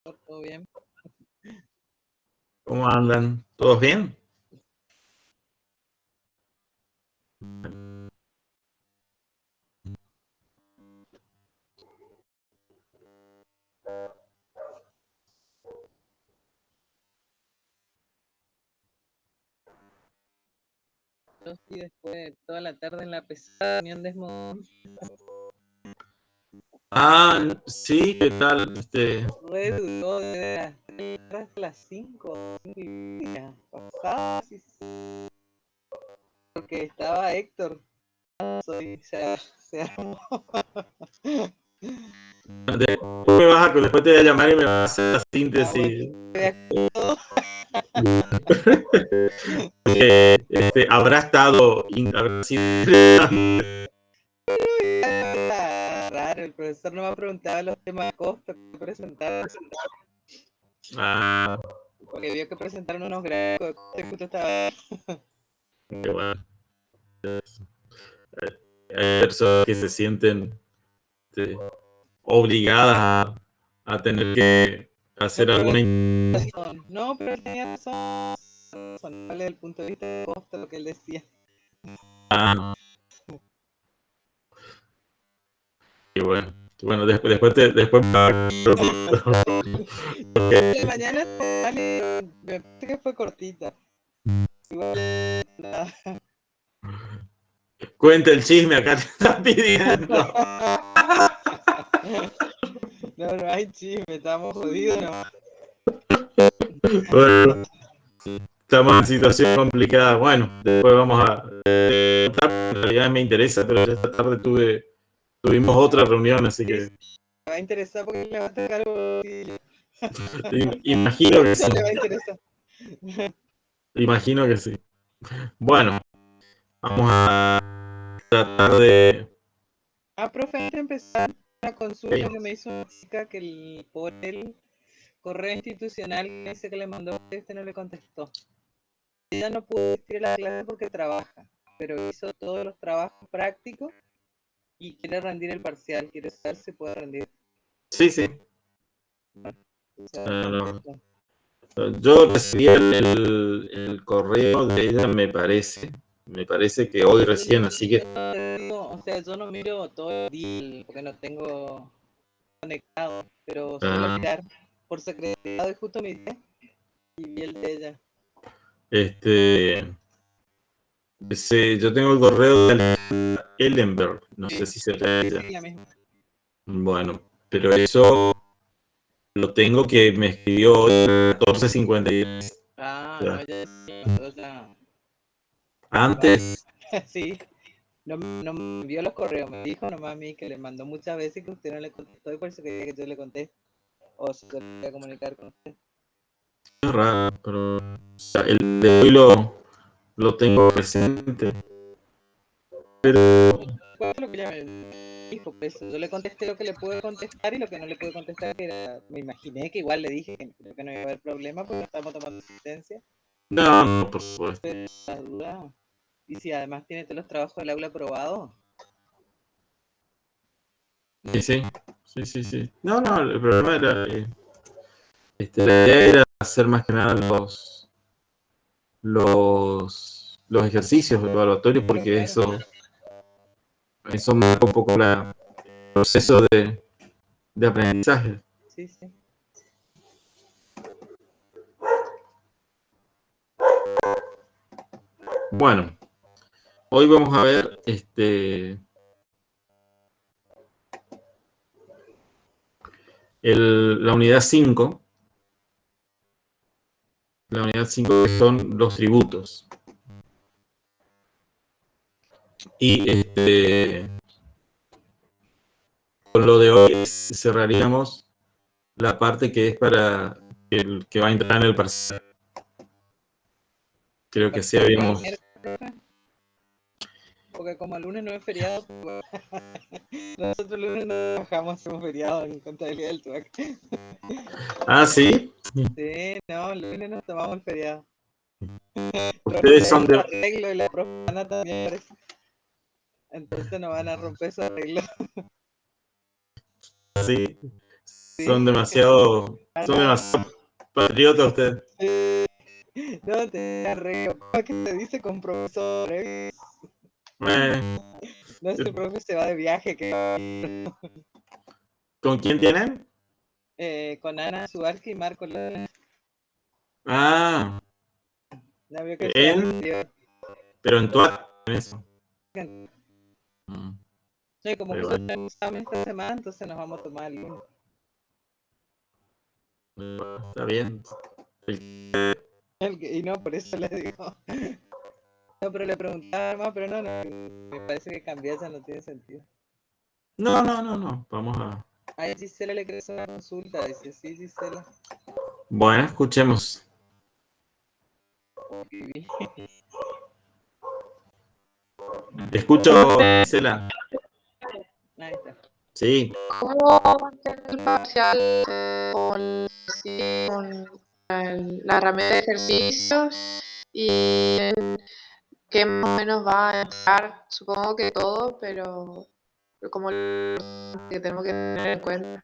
¿Todo bien? ¿Cómo andan? ¿Todos bien? Yo sí, después de toda la tarde en la pesada reunión de Ah, sí, ¿qué tal? re duró desde hasta las 5 y media pasadas, porque estaba Héctor. Se armó. Después te voy a llamar y me vas a hacer la síntesis. Habrá estado Raro, el profesor no me ha preguntado los temas de costo que presentaron. Ah, Porque vio que presentaron unos gráficos de costo y justo estaba. qué bueno. Hay personas que se sienten obligadas a tener que hacer alguna. No, pero él tenía razón desde el punto de vista de costo, lo que él decía. Ah, qué bueno. Bueno, después De mañana me parece que fue cortita. Igual, cuenta el chisme, acá te están pidiendo. no hay chisme, estamos jodidos, no. Bueno, estamos en situación complicada. Bueno, después vamos a contar, en realidad me interesa, pero ya esta tarde tuvimos otra reunión, así que Me va a interesar porque le va a tocar algo. imagino que sí. Le va a interesar. Imagino que sí. Bueno, vamos a tratar de. Profe, antes de empezar una consulta que me hizo una chica que por el correo institucional que dice que le mandó, no le contestó. Ella no pudo asistir a la clase porque trabaja, pero hizo todos los trabajos prácticos y quiere rendir el parcial. Quiere saber si puede rendir. Sí, sí. Yo recibí el correo de ella, me parece que hoy recién, así que. O sea, yo no miro todo el día porque no tengo conectado, pero suelo mirar por secretariado y justo miré y vi el de ella. Yo tengo el correo de Ellenberg, no sé si se lee ella. Sí, la misma. Bueno, pero eso lo tengo que me escribió hoy a 14:53. No, ya. Antes. Sí, no me envió los correos, me dijo nomás a mí que le mandó muchas veces que usted no le contestó y por eso quería que yo le conteste o se quería comunicar con usted. Es raro, pero el de hoy lo tengo presente. Pero Fue lo que ella me dijo, pues yo le contesté lo que le pude contestar y lo que no le pude contestar era, me imaginé que igual le dije que creo que no iba a haber problema porque estamos tomando asistencia. no, por supuesto. Pero la duda, y si además tiene todos los trabajos del aula aprobados. Sí. No, el problema era la idea era hacer más que nada los ejercicios evaluatorios, porque eso marca un poco el proceso de aprendizaje. Sí. Bueno, hoy vamos a ver la unidad 5. La unidad 5 que son los tributos. Y con lo de hoy cerraríamos la parte que es para el que va a entrar en el parcial. Creo que así habíamos. Porque como el lunes no es feriado, nosotros el lunes no trabajamos, hacemos feriado en contabilidad del TUAC. Ah, ¿sí? Sí, no, el lunes nos tomamos el feriado. Ustedes son de. Arreglo y la profana también parece. Entonces no van a romper su arreglo. Sí, Son demasiado patriotas ustedes. No te arreo. ¿Cómo que se dice con profesor? No, este profe se va de viaje. ¿Con quién tienen? Con Ana Subarski y Marco Lana. Ah, La vio que se pero en Tuat, en eso. Sí, como que bueno. un examen esta semana, entonces nos vamos a tomar el lunes. Está bien. Y no, por eso le digo. No, pero le preguntaba más, pero no, me parece que cambiar ya no tiene sentido. No. Vamos a... Ay, Gisela le quiere hacer una consulta, dice, sí, Gisela. Bueno, escuchemos. Te escucho, Gisela. Ahí está. Sí. ¿Cómo mantener el parcial con la herramienta de ejercicios y qué más o menos va a entrar? Supongo que todo, pero como que tenemos que tener en cuenta.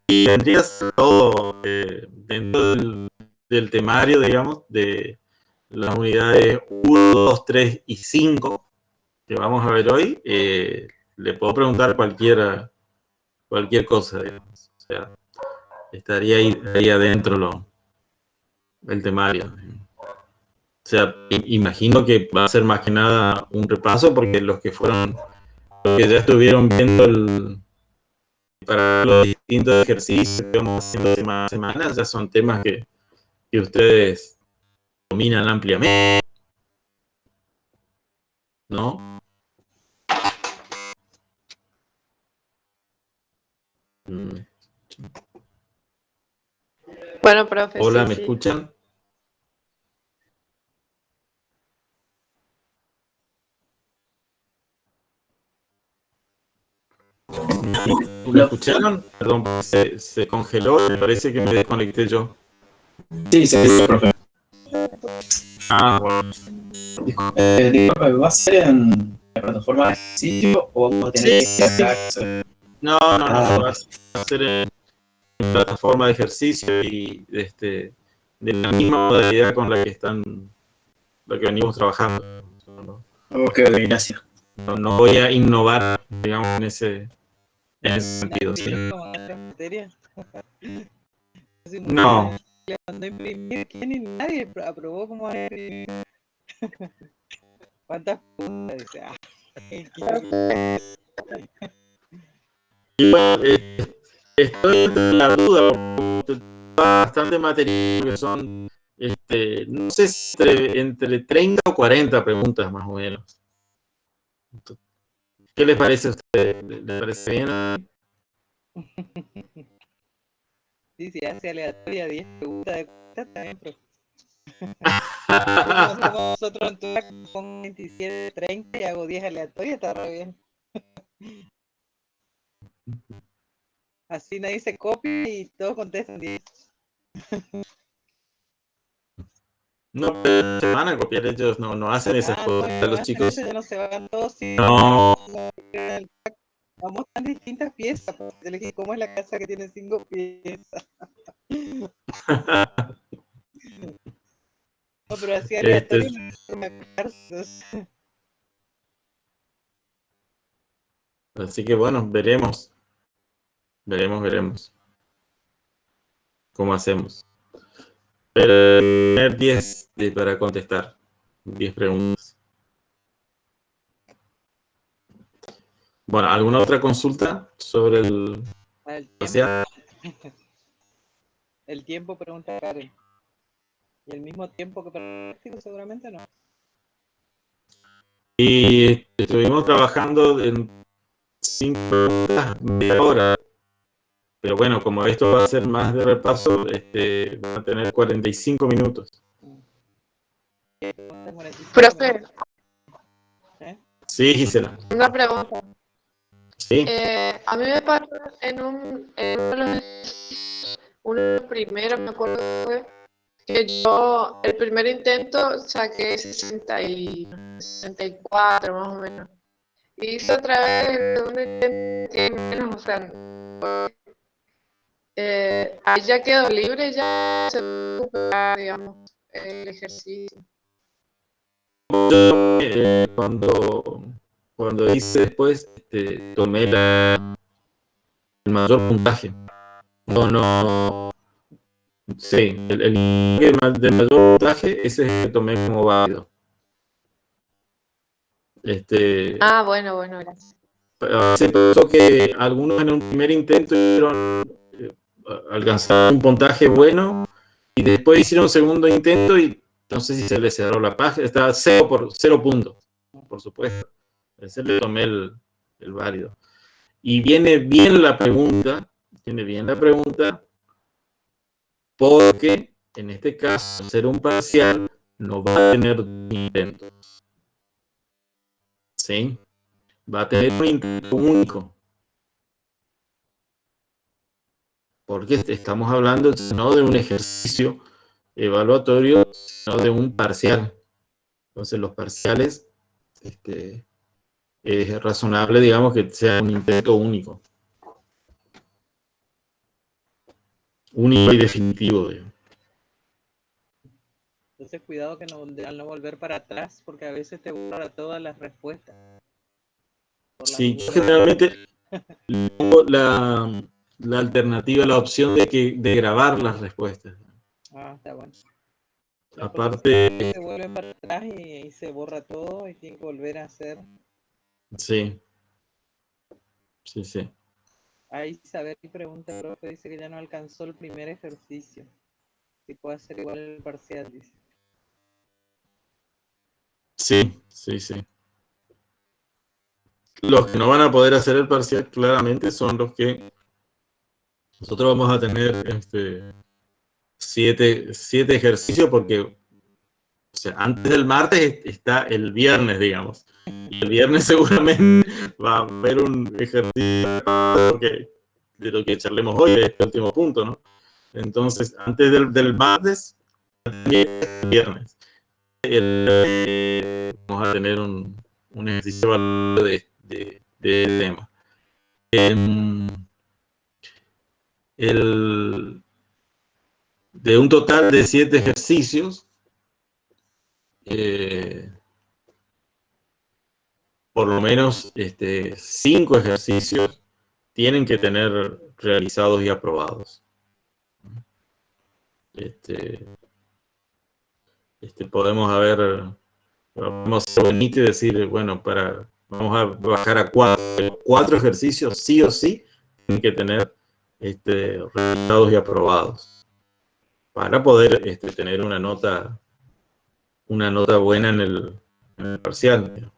Y tendrías todo dentro del temario, digamos, de las unidades 1, 2, 3 y 5 que vamos a ver hoy. Le puedo preguntar cualquier cosa, digamos. O sea, estaría ahí adentro el temario. O sea, imagino que va a ser más que nada un repaso, porque los que ya estuvieron viendo para los distintos ejercicios que vamos haciendo semana a semana, ya son temas que ustedes dominan ampliamente, ¿no? Bueno, profe, Hola, sí, ¿me sí. escuchan? ¿Me escucharon? Perdón, se congeló, me parece que me desconecté yo. Sí, profe. Bueno. Disculpe, ¿va a ser en la plataforma de ejercicio o vamos a tener que hacer? No, va a ser en plataforma de ejercicio y de la misma modalidad con la que venimos trabajando. Ok, gracias. No voy a innovar, digamos, en ese sentido. ¿Sí? No. Le mandó a imprimir, ¿quién? Y nadie aprobó cómo van a imprimir. ¿Cuántas preguntas? Dice, Y bueno, estoy entre la duda, porque bastante material, que son, no sé si entre 30 o 40 preguntas más o menos. ¿Qué les parece a ustedes? ¿Les parece bien? Sí, si hace aleatoria 10 preguntas de cuenta, también, pero... Nosotros en tu pongo 27, 30 y hago 10 aleatorias, está re bien. Así nadie se copia y todos contestan 10. No, pero se van a copiar, ellos no hacen esas cosas, los chicos. No se van todos. No. Vamos tan distintas piezas. ¿Cómo es la casa que tiene 5 piezas? No, pero así aleatorio Así que bueno, veremos cómo hacemos. Pero tener 10 para contestar, 10 preguntas. Bueno, ¿alguna otra consulta sobre el parcial? El tiempo, pregunta Karen. ¿Y el mismo tiempo que práctico? Seguramente no. Y estuvimos trabajando en 5 preguntas, media hora. Pero bueno, como esto va a ser más de repaso, va a tener 45 minutos. Profe. Sí, Gisela. Una pregunta. Sí. A mí me pasó en uno de los primeros, me acuerdo que fue, que yo el primer intento saqué 64 más o menos. hice otra vez el segundo intento, que menos, o sea, ahí ya quedó libre, ya se puede recuperar, digamos, el ejercicio. Cuando hice después, tomé el mayor puntaje. No. Sí, el de mayor puntaje, ese es el que tomé como válido. Bueno, gracias. Se pasó que algunos en un primer intento alcanzaron un puntaje bueno y después hicieron un segundo intento y no sé si se les cerró la página, estaba 0 puntos, por supuesto. Ese le tomé el válido. Y viene bien la pregunta, porque en este caso, ser un parcial no va a tener intentos. ¿Sí? Va a tener un intento único. Porque estamos hablando no de un ejercicio evaluatorio, sino de un parcial. Entonces los parciales, es razonable, digamos, que sea un intento único. Único y definitivo, digamos. Entonces cuidado que al no volver para atrás, porque a veces te borra todas las respuestas. Sí, yo generalmente pongo la alternativa, la opción de grabar las respuestas. Está bueno. Aparte, se vuelve para atrás y se borra todo y tiene que volver a hacer. Sí. Ahí Isabel pregunta, el profe dice que ya no alcanzó el primer ejercicio. Si puede hacer igual el parcial, dice. Sí. Los que no van a poder hacer el parcial claramente son los que nosotros vamos a tener 7 ejercicios porque, o sea, antes del martes está el viernes, digamos. Y el viernes seguramente va a haber un ejercicio de lo que charlemos hoy, de este último punto, ¿no? Entonces, antes del martes, el viernes. Vamos a tener un ejercicio de tema. De un total de 7 ejercicios, por lo menos 5 ejercicios tienen que tener realizados y aprobados. Podemos ser bonitos y decir, bueno, vamos a bajar a 4 ejercicios, sí o sí, tienen que tener realizados y aprobados para poder tener una nota buena en el parcial.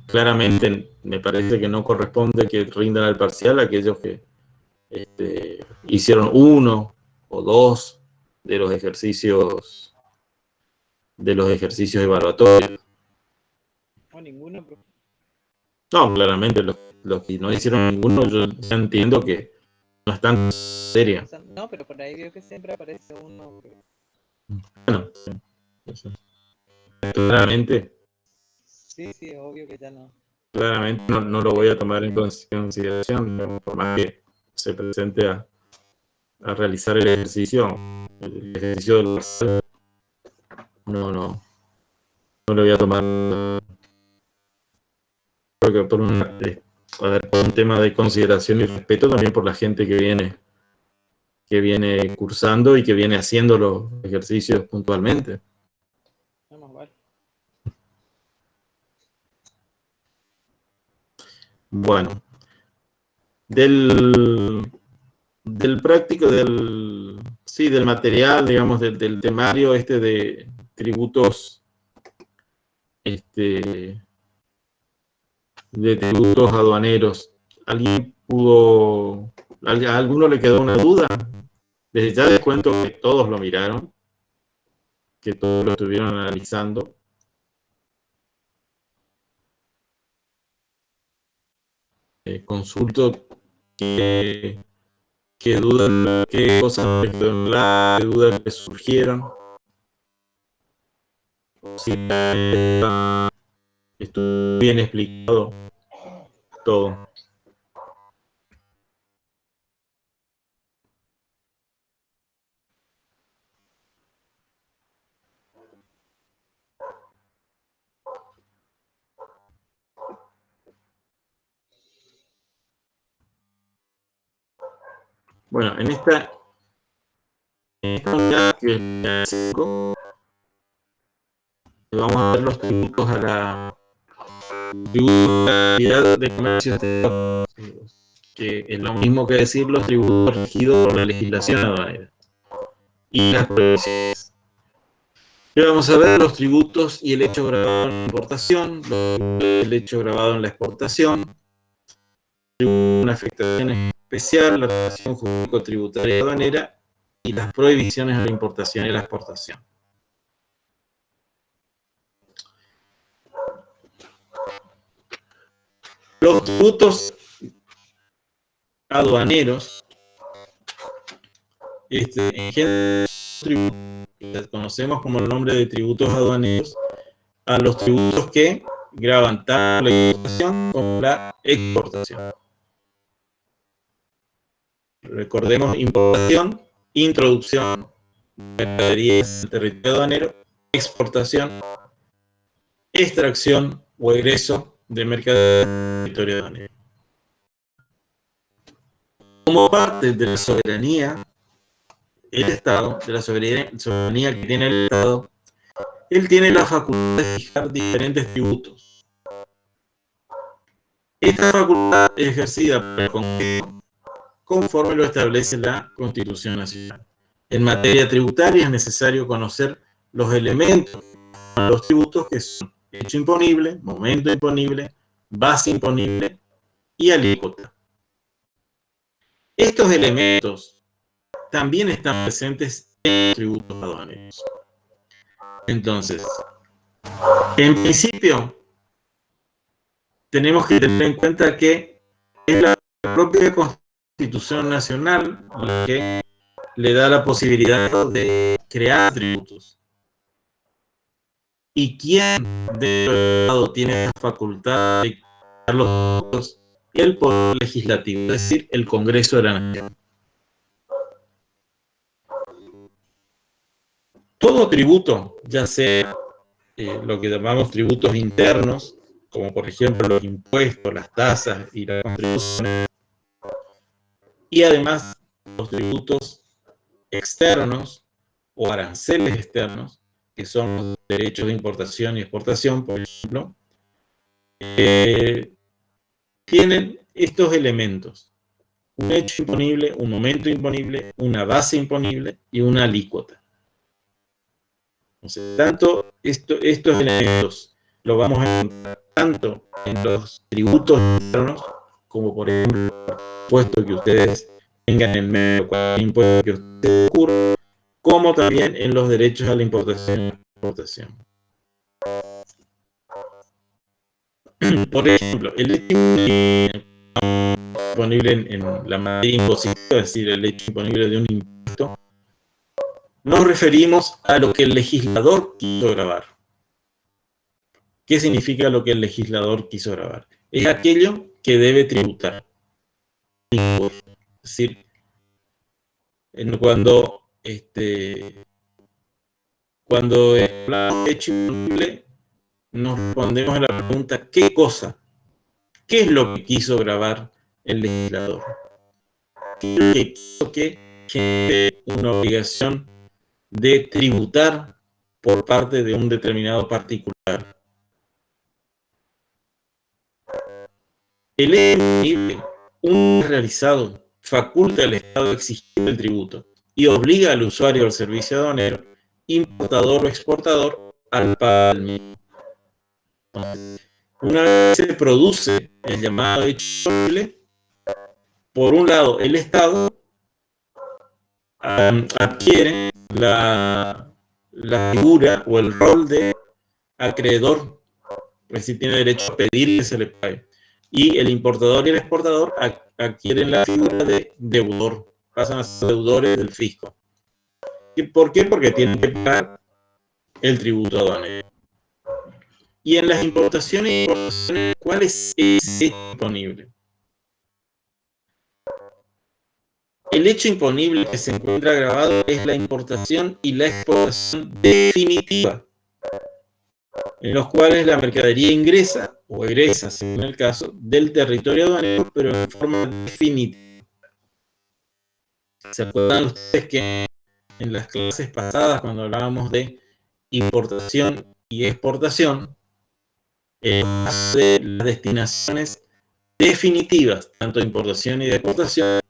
Claramente me parece que no corresponde que rindan al parcial a aquellos que hicieron 1 o 2 de los ejercicios evaluatorios. No, ninguno. No, claramente los que no hicieron ninguno, yo ya entiendo que no están serios. O sea, no, pero por ahí veo que siempre aparece uno. Bueno, sí. Claramente. Sí, obvio que ya no. Claramente no lo voy a tomar en consideración, por más que se presente a realizar el ejercicio del parcial. No lo voy a tomar. Creo que por un tema de consideración y respeto también por la gente que viene cursando y que viene haciendo los ejercicios puntualmente. Vamos, vale. Bueno, del práctico, del material, digamos, del temario de tributos, de tributos aduaneros, ¿a alguno le quedó una duda? Desde ya les cuento que todos lo miraron, que todos lo estuvieron analizando. Consulto qué dudas, qué cosas, qué dudas que surgieron. Si estuvo bien explicado todo. Bueno, en esta unidad, que es la 5, vamos a ver los tributos a la actividad de comercio exterior, que es lo mismo que decir los tributos regidos por la legislación aduanera y las prohibiciones. Y vamos a ver los tributos y el hecho grabado en la importación, el hecho grabado en la exportación, una afectación especial, la relación jurídico-tributaria y aduanera y las prohibiciones a la importación y la exportación. Los tributos aduaneros, en general, conocemos como el nombre de tributos aduaneros a los tributos que gravan tanto la importación como la exportación. Recordemos: importación, introducción de mercaderías en el territorio aduanero; exportación, extracción o egreso de mercaderías en el territorio aduanero. Como parte de la soberanía, el Estado, de la soberanía que tiene el Estado, él tiene la facultad de fijar diferentes tributos. Esta facultad es ejercida por el Congreso conforme lo establece la Constitución Nacional. En materia tributaria es necesario conocer los elementos de los tributos, que son hecho imponible, momento imponible, base imponible y alícuota. Estos elementos también están presentes en los tributos aduaneros. Entonces, en principio, tenemos que tener en cuenta que es la propia Constitución Nacional la que le da la posibilidad de crear tributos. ¿Y quién dentro del Estado tiene la facultad de crear los tributos? El Poder Legislativo, es decir, el Congreso de la Nación. Todo tributo, ya sea lo que llamamos tributos internos, como por ejemplo los impuestos, las tasas y las contribuciones, y además los tributos externos o aranceles externos, que son los derechos de importación y exportación, por ejemplo, tienen estos elementos: un hecho imponible, un momento imponible, una base imponible y una alícuota. Entonces, tanto estos elementos los vamos a encontrar tanto en los tributos internos, como por ejemplo el impuesto que ustedes tengan en medio, cualquier impuesto que ustedes ocurra, como también en los derechos a la importación y exportación. Por ejemplo, el hecho imponible en la materia impositiva, es decir, el hecho imponible de un impuesto, nos referimos a lo que el legislador quiso gravar. ¿Qué significa lo que el legislador quiso gravar? Es aquello que debe tributar. Es decir, cuando hablamos de hecho imponible, nos respondemos a la pregunta: ¿qué cosa? ¿Qué es lo que quiso gravar el legislador? ¿Qué es lo que quiso que genere una obligación de tributar por parte de un determinado particular? El hecho imponible, una vez realizado, faculta al Estado a exigir el tributo y obliga al usuario del servicio aduanero, importador o exportador, al pago del mismo. Entonces, una vez se produce el llamado hecho imponible, por un lado el Estado adquiere la figura o el rol de acreedor, es decir, tiene derecho a pedir que se le pague, y el importador y el exportador adquieren la figura de deudor, pasan a ser deudores del fisco. ¿Y por qué? Porque tienen que pagar el tributo aduanero. Y en las importaciones y exportaciones, ¿cuál es ese hecho imponible? El hecho imponible que se encuentra grabado es la importación y la exportación definitiva, en los cuales la mercadería ingresa o egresa, según el caso, del territorio aduanero, pero en forma definitiva. ¿Se acuerdan ustedes que en las clases pasadas, cuando hablábamos de importación y exportación, de las destinaciones definitivas, tanto de importación y de exportación,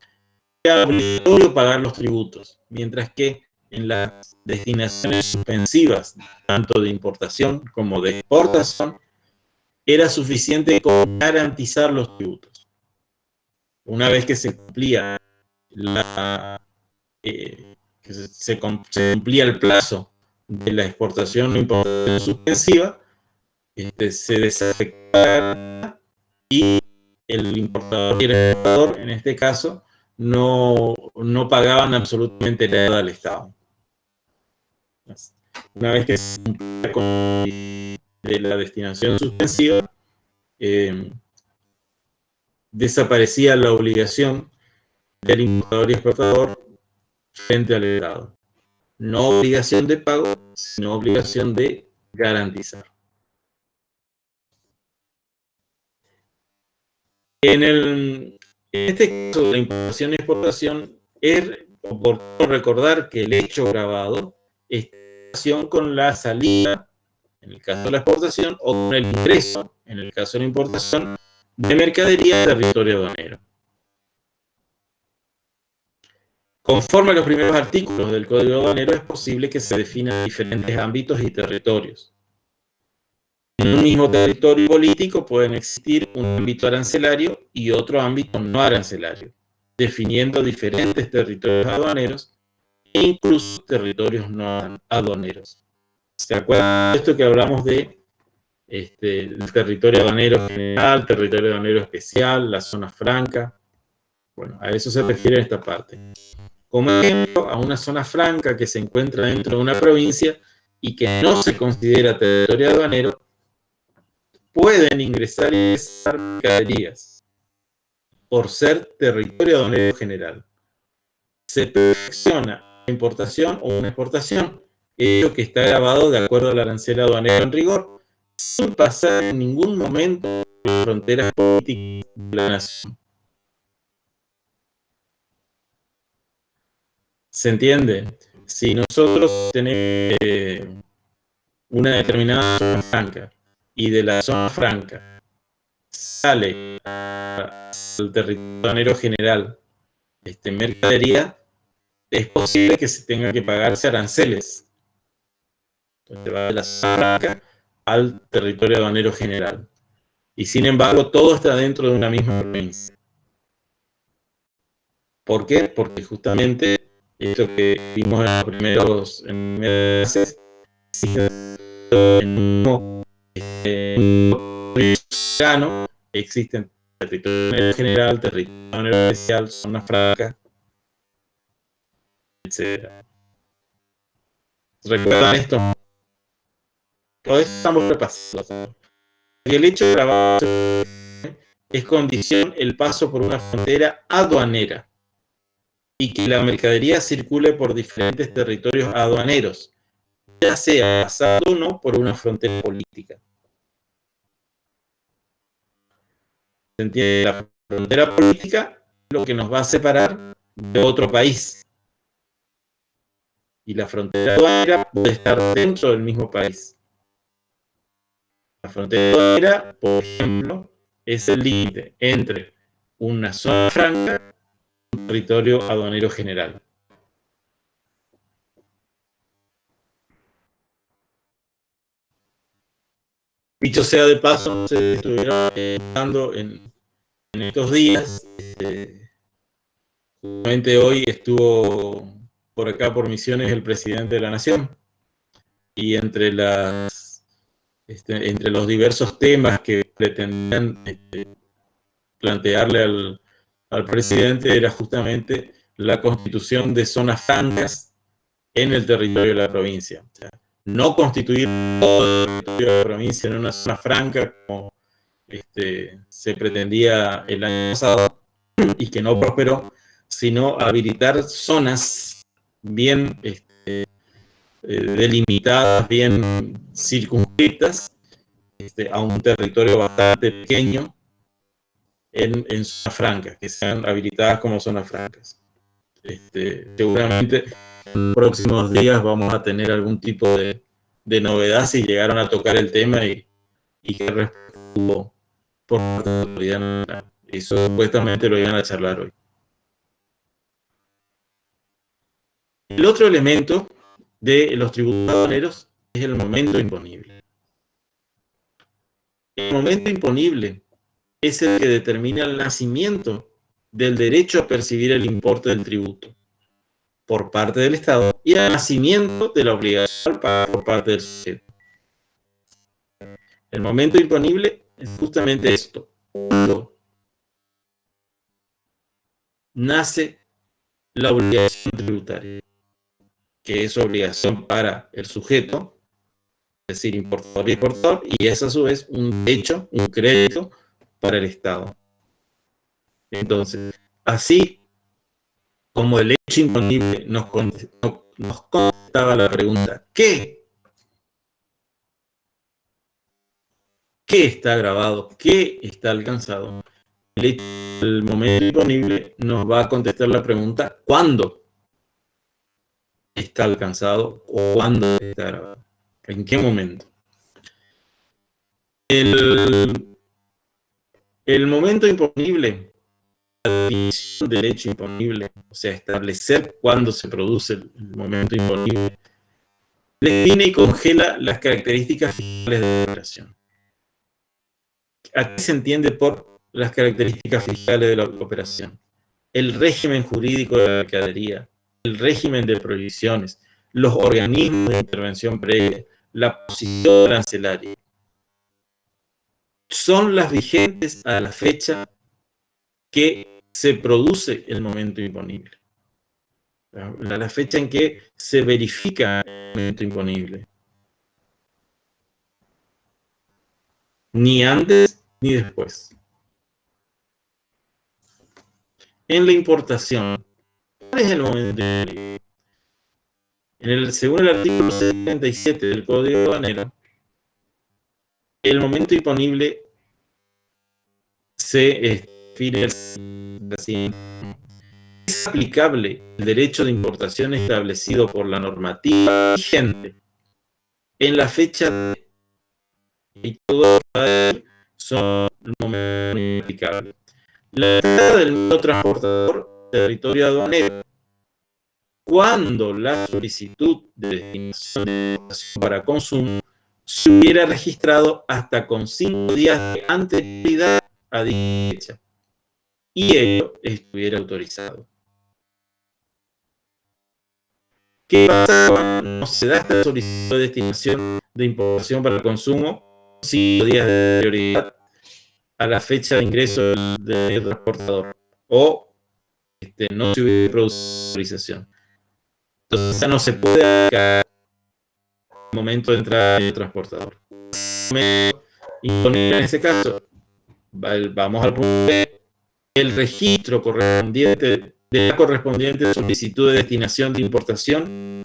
era obligatorio pagar los tributos, mientras que en las destinaciones suspensivas, tanto de importación como de exportación, era suficiente con garantizar los tributos. Una vez que se cumplía se cumplía el plazo de la exportación o importación suspensiva, se desafectaba y el importador y el exportador, en este caso, no pagaban absolutamente nada al Estado. Una vez que se cumplía con la destinación suspensiva, desaparecía la obligación del importador y exportador frente al Estado. No obligación de pago, sino obligación de garantizar. En este caso de la importación y exportación, es oportuno recordar que el hecho grabado está en relación con la salida, en el caso de la exportación, o con el ingreso, en el caso de la importación, de mercadería al territorio aduanero. Conforme a los primeros artículos del Código Aduanero, es posible que se definan diferentes ámbitos y territorios. En un mismo territorio político pueden existir un ámbito arancelario y otro ámbito no arancelario, definiendo diferentes territorios aduaneros e incluso territorios no aduaneros. ¿Se acuerdan de esto que hablamos de el territorio aduanero general, territorio aduanero especial, la zona franca? Bueno, a eso se refiere esta parte. Como ejemplo, a una zona franca que se encuentra dentro de una provincia y que no se considera territorio aduanero, pueden ingresar y egresar mercaderías por ser territorio aduanero general. Se perfecciona una importación o una exportación, hecho que está grabado de acuerdo al arancel aduanero en rigor, sin pasar en ningún momento por las fronteras políticas de la nación. ¿Se entiende? Si nosotros tenemos una determinada zona franca y de la zona franca sale al territorio aduanero general mercadería, es posible que se tenga que pagarse aranceles. Entonces va de la zona franca al territorio aduanero general. Y sin embargo, todo está dentro de una misma provincia. ¿Por qué? Porque justamente esto que vimos en los primeros meses, existen territorio general, territorio especial, zona franca, etc. ¿Recuerdan esto? Todo esto estamos repasando. Y el hecho de grabar es condición el paso por una frontera aduanera y que la mercadería circule por diferentes territorios aduaneros, ya sea pasando o no por una frontera política. ¿Se entiende? La frontera política es lo que nos va a separar de otro país. Y la frontera aduanera puede estar dentro del mismo país. La frontera aduanera, por ejemplo, es el límite entre una zona franca y un territorio aduanero general. Dicho sea de paso, se estuvieron dando en estos días. Justamente hoy estuvo por acá por Misiones el presidente de la Nación. Y entre los diversos temas que pretendían plantearle al presidente era justamente la constitución de zonas francas en el territorio de la provincia. O sea, no constituir todo el territorio de la provincia en una zona franca como se pretendía el año pasado y que no prosperó, sino habilitar zonas bien delimitadas, bien circunscritas a un territorio bastante pequeño en zonas francas, que sean habilitadas como zonas francas. Seguramente en los próximos días vamos a tener algún tipo de novedad si llegaron a tocar el tema y qué respuesta hubo por parte de la autoridad nacional. Eso supuestamente lo iban a charlar hoy. El otro elemento de los tributos aduaneros es el momento imponible. El momento imponible es el que determina el nacimiento del derecho a percibir el importe del tributo por parte del Estado y el nacimiento de la obligación por parte del sujeto. El momento imponible es justamente esto, cuando nace la obligación tributaria, que es obligación para el sujeto, es decir, importador y exportador, y es a su vez un derecho, un crédito para el Estado. Entonces, así como el hecho imponible nos contestaba la pregunta, ¿qué está grabado? ¿Qué está alcanzado? El momento imponible nos va a contestar la pregunta, ¿cuándo está alcanzado o cuándo está grabado? ¿En qué momento? El momento imponible, la definición del hecho imponible, o sea, establecer cuándo se produce el momento imponible, define y congela las características fiscales de la operación. ¿A qué se entiende por las características fiscales de la operación? El régimen jurídico de la mercadería, el régimen de prohibiciones, los organismos de intervención previa, la posición arancelaria. Son las vigentes a la fecha que se produce el momento imponible. La fecha en que se verifica el momento imponible. Ni antes ni después. En la importación, ¿cuál es el momento imponible? Según el artículo 77 del Código Aduanero, el momento imponible se define así. Es aplicable el derecho de importación establecido por la normativa vigente en la fecha de, y todo son momentos aplicables. La entrada del nuevo transportador territorio aduanero cuando la solicitud de destinación de importación para consumo se hubiera registrado hasta con 5 días de anterioridad a dicha fecha y ello estuviera autorizado. ¿Qué pasa cuando no se da esta solicitud de destinación de importación para el consumo 5 días de anterioridad a la fecha de ingreso del transportador o no se hubiera producido autorización? Entonces ya no se puede aplicar el momento de entrada del transportador. En ese caso, vamos al punto B, el registro correspondiente de la correspondiente solicitud de destinación de importación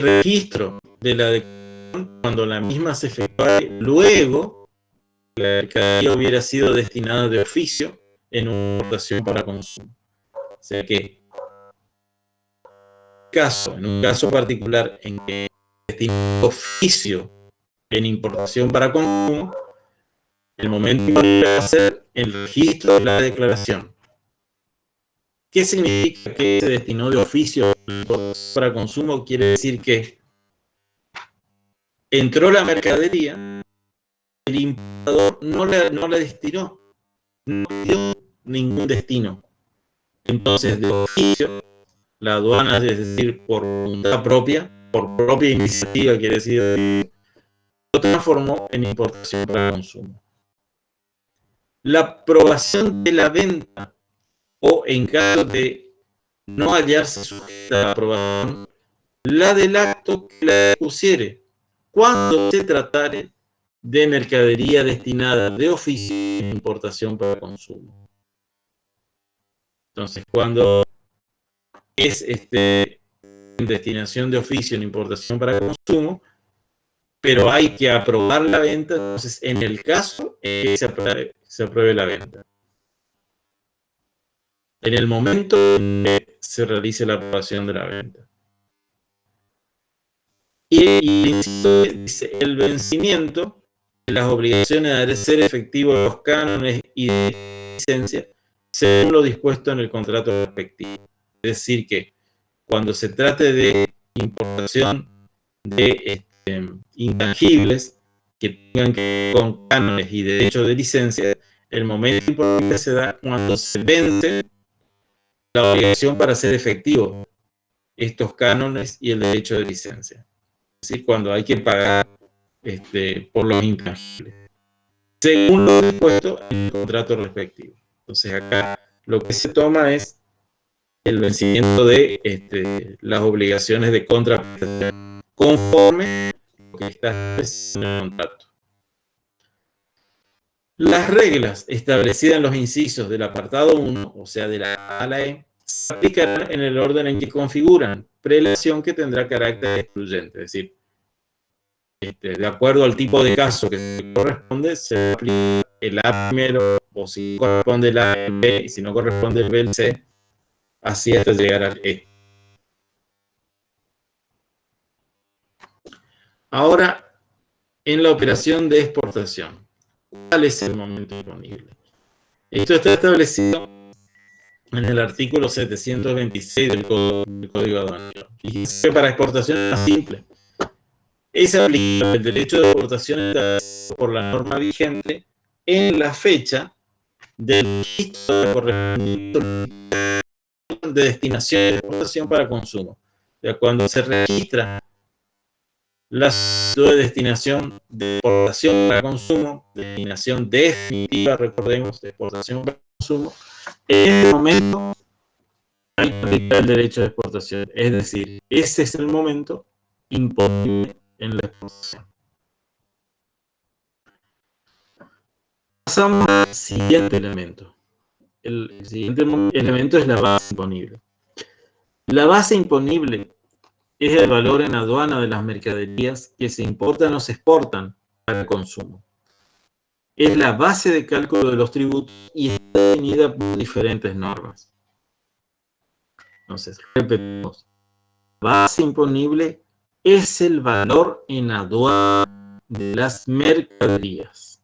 el registro de la declaración cuando la misma se efectúe luego que la mercadería hubiera sido destinada de oficio en una importación para consumo. O sea que en un caso particular en que destinado de oficio en importación para consumo, el momento va a ser el registro de la declaración. ¿Qué significa que se destinó de oficio para consumo? Quiere decir que entró la mercadería, el importador no la destinó, no dio ningún destino. Entonces, de oficio, la aduana, es decir, por voluntad propia, por propia iniciativa, quiere decir, lo transformó en importación para consumo. La aprobación de la venta o en caso de no hallarse sujeta a aprobación la del acto que la pusiere, cuando se tratare de mercadería destinada de oficio a importación para consumo. Entonces, cuando es en destinación de oficio en importación para consumo, pero hay que aprobar la venta, entonces en el caso que se apruebe la venta. En el momento en que se realice la aprobación de la venta. Y dice, el vencimiento de las obligaciones de hacer efectivos los cánones y de licencia según lo dispuesto en el contrato respectivo. Es decir, que cuando se trate de importación de intangibles que tengan que ver con cánones y derechos de licencia, el momento importante se da cuando se vence la obligación para hacer efectivo estos cánones y el derecho de licencia. Es decir, cuando hay que pagar por los intangibles, según lo dispuesto en el contrato respectivo. Entonces acá lo que se toma es el vencimiento de las obligaciones de contraprestación conforme a lo que está establecido en el contrato. Las reglas establecidas en los incisos del apartado 1, o sea, de la A a la E, se aplicarán en el orden en que configuran, prelación que tendrá carácter excluyente, es decir, de acuerdo al tipo de caso que se corresponde, se aplica el A primero, o si corresponde el A, el B, y si no corresponde el B, el C, así hasta llegar al E. Ahora, en la operación de exportación, ¿cuál es el momento disponible? Esto está establecido en el artículo 726 del Código Aduanero. Fíjense que para exportación es más simple. Es aplicable el derecho de exportación establecido por la norma vigente en la fecha del registro de correspondiente de destinación de exportación para consumo. O sea, cuando se registra la solicitud de destinación de exportación para consumo, destinación definitiva, recordemos, de exportación para consumo, en el momento hay que aplicar el derecho de exportación. Es decir, ese es el momento imponible en la exportación. Pasamos al siguiente elemento. El siguiente elemento es la base imponible. La base imponible es el valor en aduana de las mercaderías que se importan o se exportan para consumo. Es la base de cálculo de los tributos y está definida por diferentes normas. Entonces, repetimos. Base imponible es el valor en aduana de las mercaderías.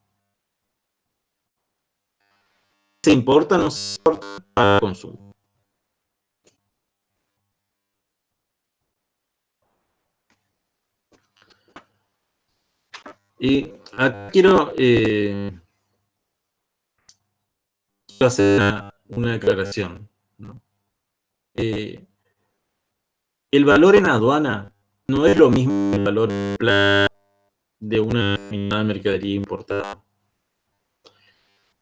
Se importan o se exportan para consumo. Y aquí quiero hacer una aclaración, ¿no? El valor en aduana no es lo mismo que el valor en plata de una determinada mercadería importada.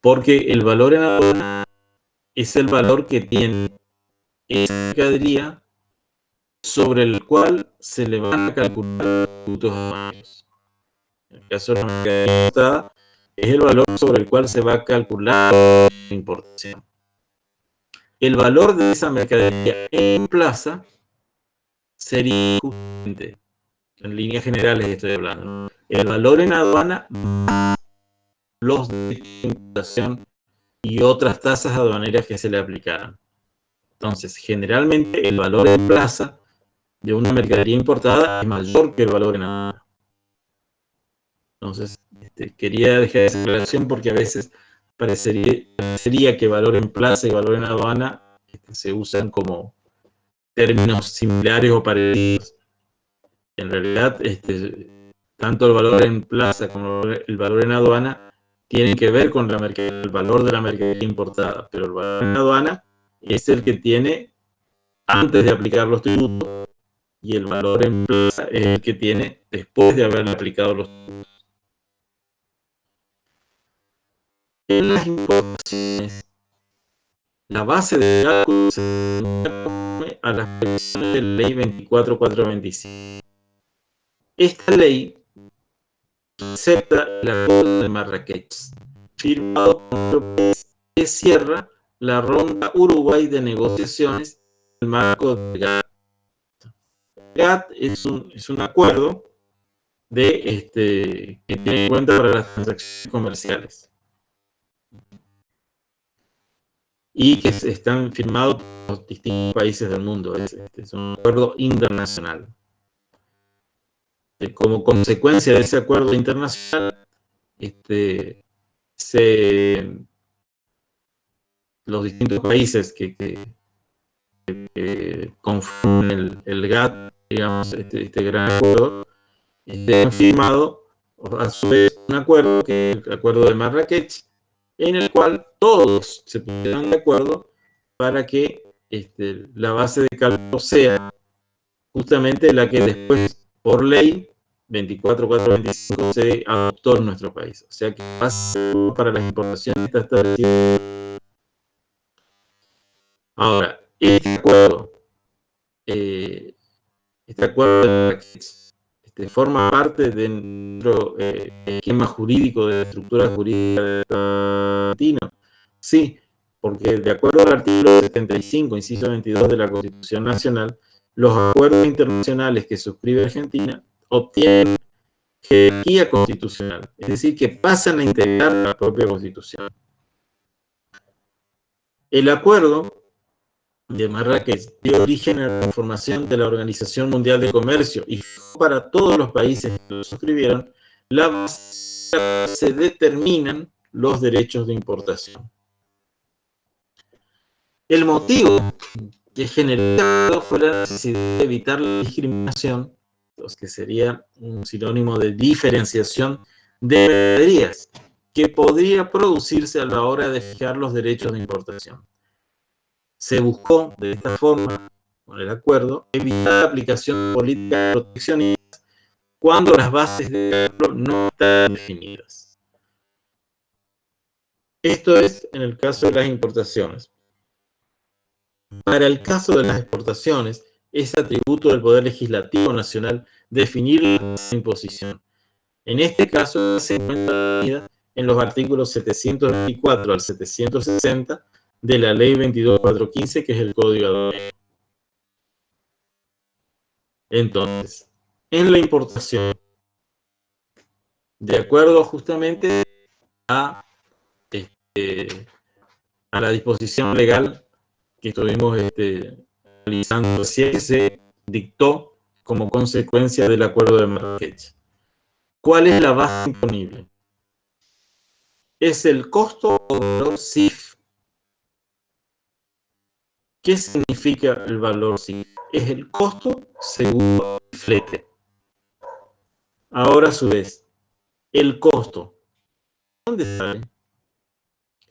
Porque el valor en aduana es el valor que tiene esa mercadería sobre el cual se le van a calcular los tributos aduaneros. En el caso de la mercadería importada, es el valor sobre el cual se va a calcular la importación. El valor de esa mercadería en plaza sería justamente, en líneas generales estoy hablando, ¿no?, el valor en aduana más los derechos de importación y otras tasas aduaneras que se le aplicaran. Entonces, generalmente el valor en plaza de una mercadería importada es mayor que el valor en aduana. Entonces, quería dejar esa aclaración porque a veces parecería que valor en plaza y valor en aduana se usan como términos similares o parecidos. En realidad, tanto el valor en plaza como el valor en aduana tienen que ver con el valor de la mercadería importada, pero el valor en aduana es el que tiene antes de aplicar los tributos y el valor en plaza es el que tiene después de haber aplicado los tributos. En las importaciones, la base de cálculo se denomina conforme a las previsiones de la Ley 24425. Esta ley acepta el Acuerdo de Marrakech, firmado por nuestro país, que cierra la ronda Uruguay de negociaciones en el marco del GATT. GATT es un acuerdo que tiene en cuenta para las transacciones comerciales y que están firmados por los distintos países del mundo. Es un acuerdo internacional. Como consecuencia de ese acuerdo internacional, los distintos países que conforman el GATT, digamos, este gran acuerdo, han firmado a su vez un acuerdo, que es el Acuerdo de Marrakech, en el cual todos se pusieron de acuerdo para que la base de cálculo sea justamente la que después, por ley 24425, se adoptó en nuestro país. O sea que la base para las importaciones está establecida. Ahora, este acuerdo de Marrakech forma parte de nuestro esquema jurídico, de la estructura jurídica del Estado argentino. Sí, porque de acuerdo al artículo 75, inciso 22 de la Constitución Nacional, los acuerdos internacionales que suscribe Argentina obtienen jerarquía constitucional, es decir, que pasan a integrar la propia Constitución. El acuerdo de Marrakech dio origen a la conformación de la Organización Mundial de Comercio y fijó para todos los países que lo suscribieron la base en la que se determinan los derechos de importación. El motivo que generó fue la necesidad de evitar la discriminación, que sería un sinónimo de diferenciación de mercaderías, que podría producirse a la hora de fijar los derechos de importación. Se buscó, de esta forma, con el acuerdo, evitar la aplicación de políticas proteccionistas cuando las bases de cálculo no están definidas. Esto es en el caso de las importaciones. Para el caso de las exportaciones, es atributo del Poder Legislativo Nacional definir la base de imposición. En este caso, se encuentra definida en los artículos 724 al 760 de la Ley 22415, que es el Código Aduanero. Entonces, en la importación, de acuerdo justamente a la disposición legal que estuvimos analizando, que se dictó como consecuencia del Acuerdo de Marrakech. ¿Cuál es la base imponible? Es el costo o valor CIF. ¿Qué significa el valor CIF? Es el costo según el flete. Ahora, a su vez, el costo. ¿Dónde sale?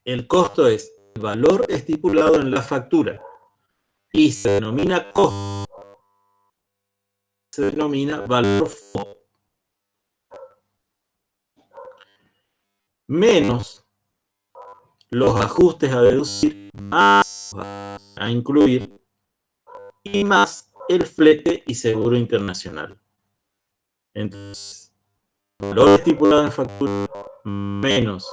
El costo es el valor estipulado en la factura y se denomina costo. Se denomina valor FOB. Menos los ajustes a deducir, más a incluir, y más el flete y seguro internacional. Entonces, valor estipulado en factura menos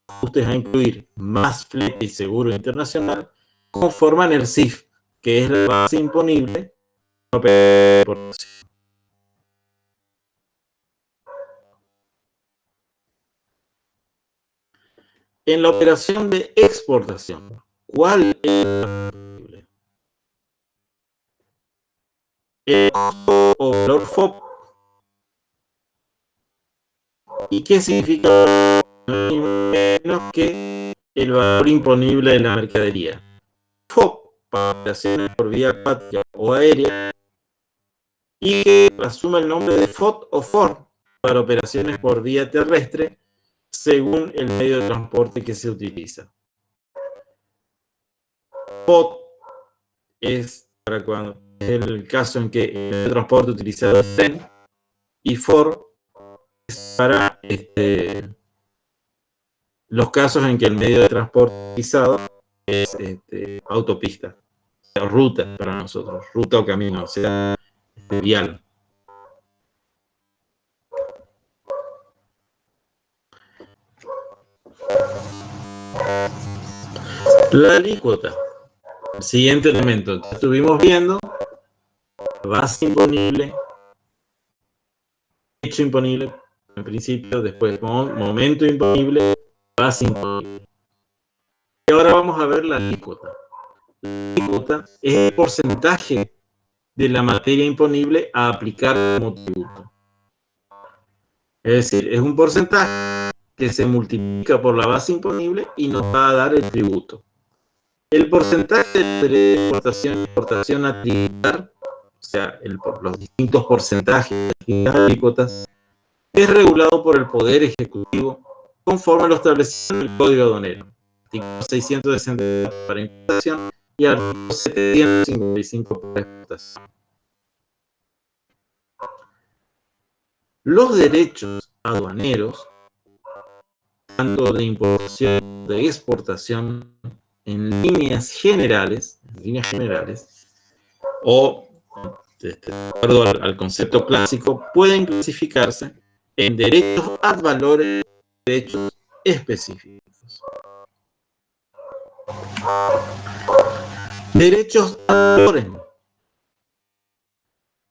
ajustes a incluir más flete y seguro internacional conforman el CIF, que es la base imponible de importación. En la operación de exportación, ¿cuál es la base imponible? El costo o valor FOB. ¿Y qué significa menos que el valor imponible de la mercadería? FOB para operaciones por vía acuática o aérea, y que asume el nombre de FOT o FOR para operaciones por vía terrestre según el medio de transporte que se utiliza. FOT es para cuando es el caso en que el medio de transporte utilizado es tren, y FOR es para los casos en que el medio de transporte utilizado es autopista. sea ruta para nosotros, ruta o camino, o sea vial. La alícuota, el siguiente elemento, estuvimos viendo base imponible, hecho imponible en principio, después momento imponible, base imponible. Y ahora vamos a ver la alícuota. La alícuota es el porcentaje de la materia imponible a aplicar como tributo. Es decir, es un porcentaje que se multiplica por la base imponible y nos va a dar el tributo. El porcentaje de importación y exportación a tributar, o sea, los distintos porcentajes de distintas alícuotas, es regulado por el Poder Ejecutivo conforme a lo establecido en el Código Aduanero. Artículo 660 para importación y artículo 755 para exportación. Los derechos aduaneros, tanto de importación como de exportación, en líneas generales, o de acuerdo al concepto clásico, pueden clasificarse en derechos ad valorem y derechos específicos. Derechos ad valorem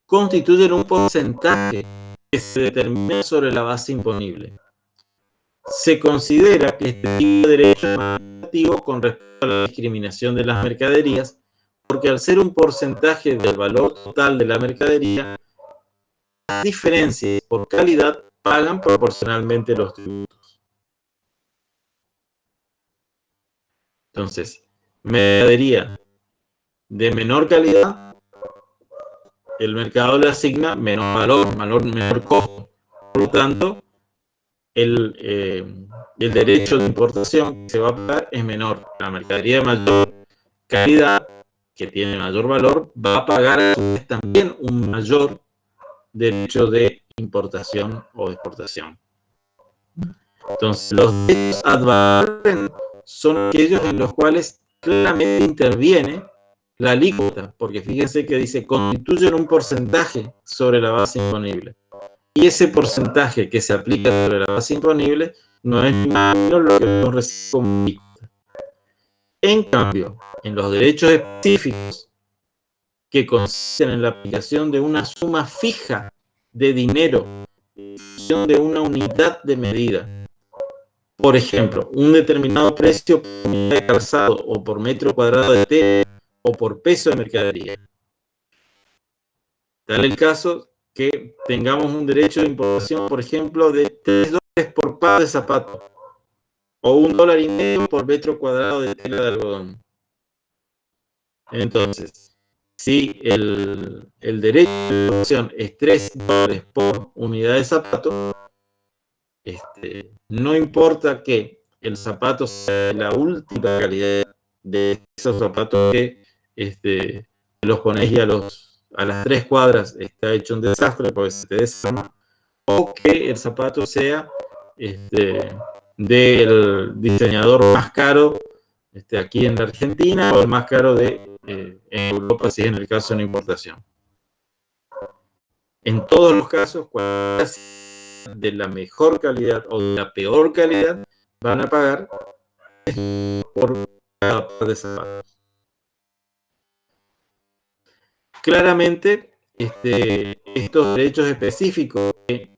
constituyen un porcentaje que se determina sobre la base imponible. Se considera que este tipo de derecho es más negativo con respecto a la discriminación de las mercaderías, porque al ser un porcentaje del valor total de la mercadería, las diferencias por calidad pagan proporcionalmente los tributos. Entonces, mercadería de menor calidad, el mercado le asigna menor valor, menor costo. Por lo tanto, el derecho de importación que se va a pagar es menor. La mercadería de mayor calidad, que tiene mayor valor, va a pagar a su vez también un mayor derecho de importación o de exportación. Entonces, los derechos ad valorem son aquellos en los cuales claramente interviene la alícuota, porque fíjense que dice constituyen un porcentaje sobre la base imponible. Y ese porcentaje que se aplica sobre la base imponible no es ni más ni menos lo que uno recibe como alícuota. En cambio, en los derechos específicos que consisten en la aplicación de una suma fija de dinero en función de una unidad de medida, por ejemplo, un determinado precio por unidad de calzado o por metro cuadrado de tela o por peso de mercadería. Tal el caso que tengamos un derecho de importación, por ejemplo, de $3 por par de zapatos o $1.50 por metro cuadrado de tela de algodón. Entonces, si el derecho de importación es $3 por unidad de zapato, no importa que el zapato sea de la última calidad de esos zapatos que los ponéis y a las 3 cuadras está hecho un desastre porque se te desarma, o que el zapato sea del diseñador más caro aquí en la Argentina o el más caro en Europa, si es en el caso de una importación. En todos los casos, cuando sea de la mejor calidad o de la peor calidad, van a pagar por cada par de zapatos. Claramente, estos derechos específicos que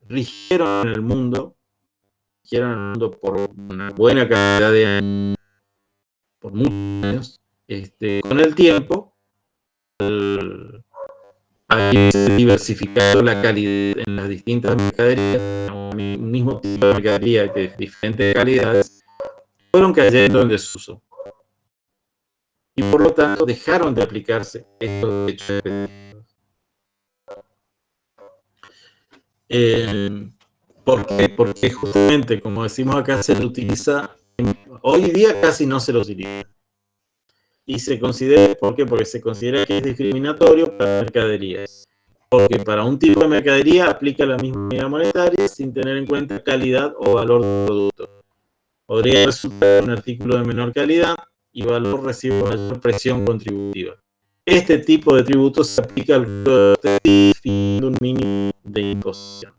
rigieron en el mundo por una buena cantidad de años, por muchos años, con el tiempo, ha diversificado la calidad en las distintas mercaderías, un mismo tipo de mercadería de diferentes calidades, fueron cayendo en desuso. Y por lo tanto dejaron de aplicarse estos derechos específicos. ¿Por qué? Porque justamente, como decimos acá, se lo utiliza, hoy día casi no se lo utiliza. Y se considera, ¿por qué? Porque se considera que es discriminatorio para mercaderías. Porque para un tipo de mercadería aplica la misma unidad monetaria sin tener en cuenta calidad o valor del producto. Podría resultar un artículo de menor calidad y valor recibe mayor presión contributiva. Este tipo de tributos se aplica al rubro de definiendo un mínimo de imposición.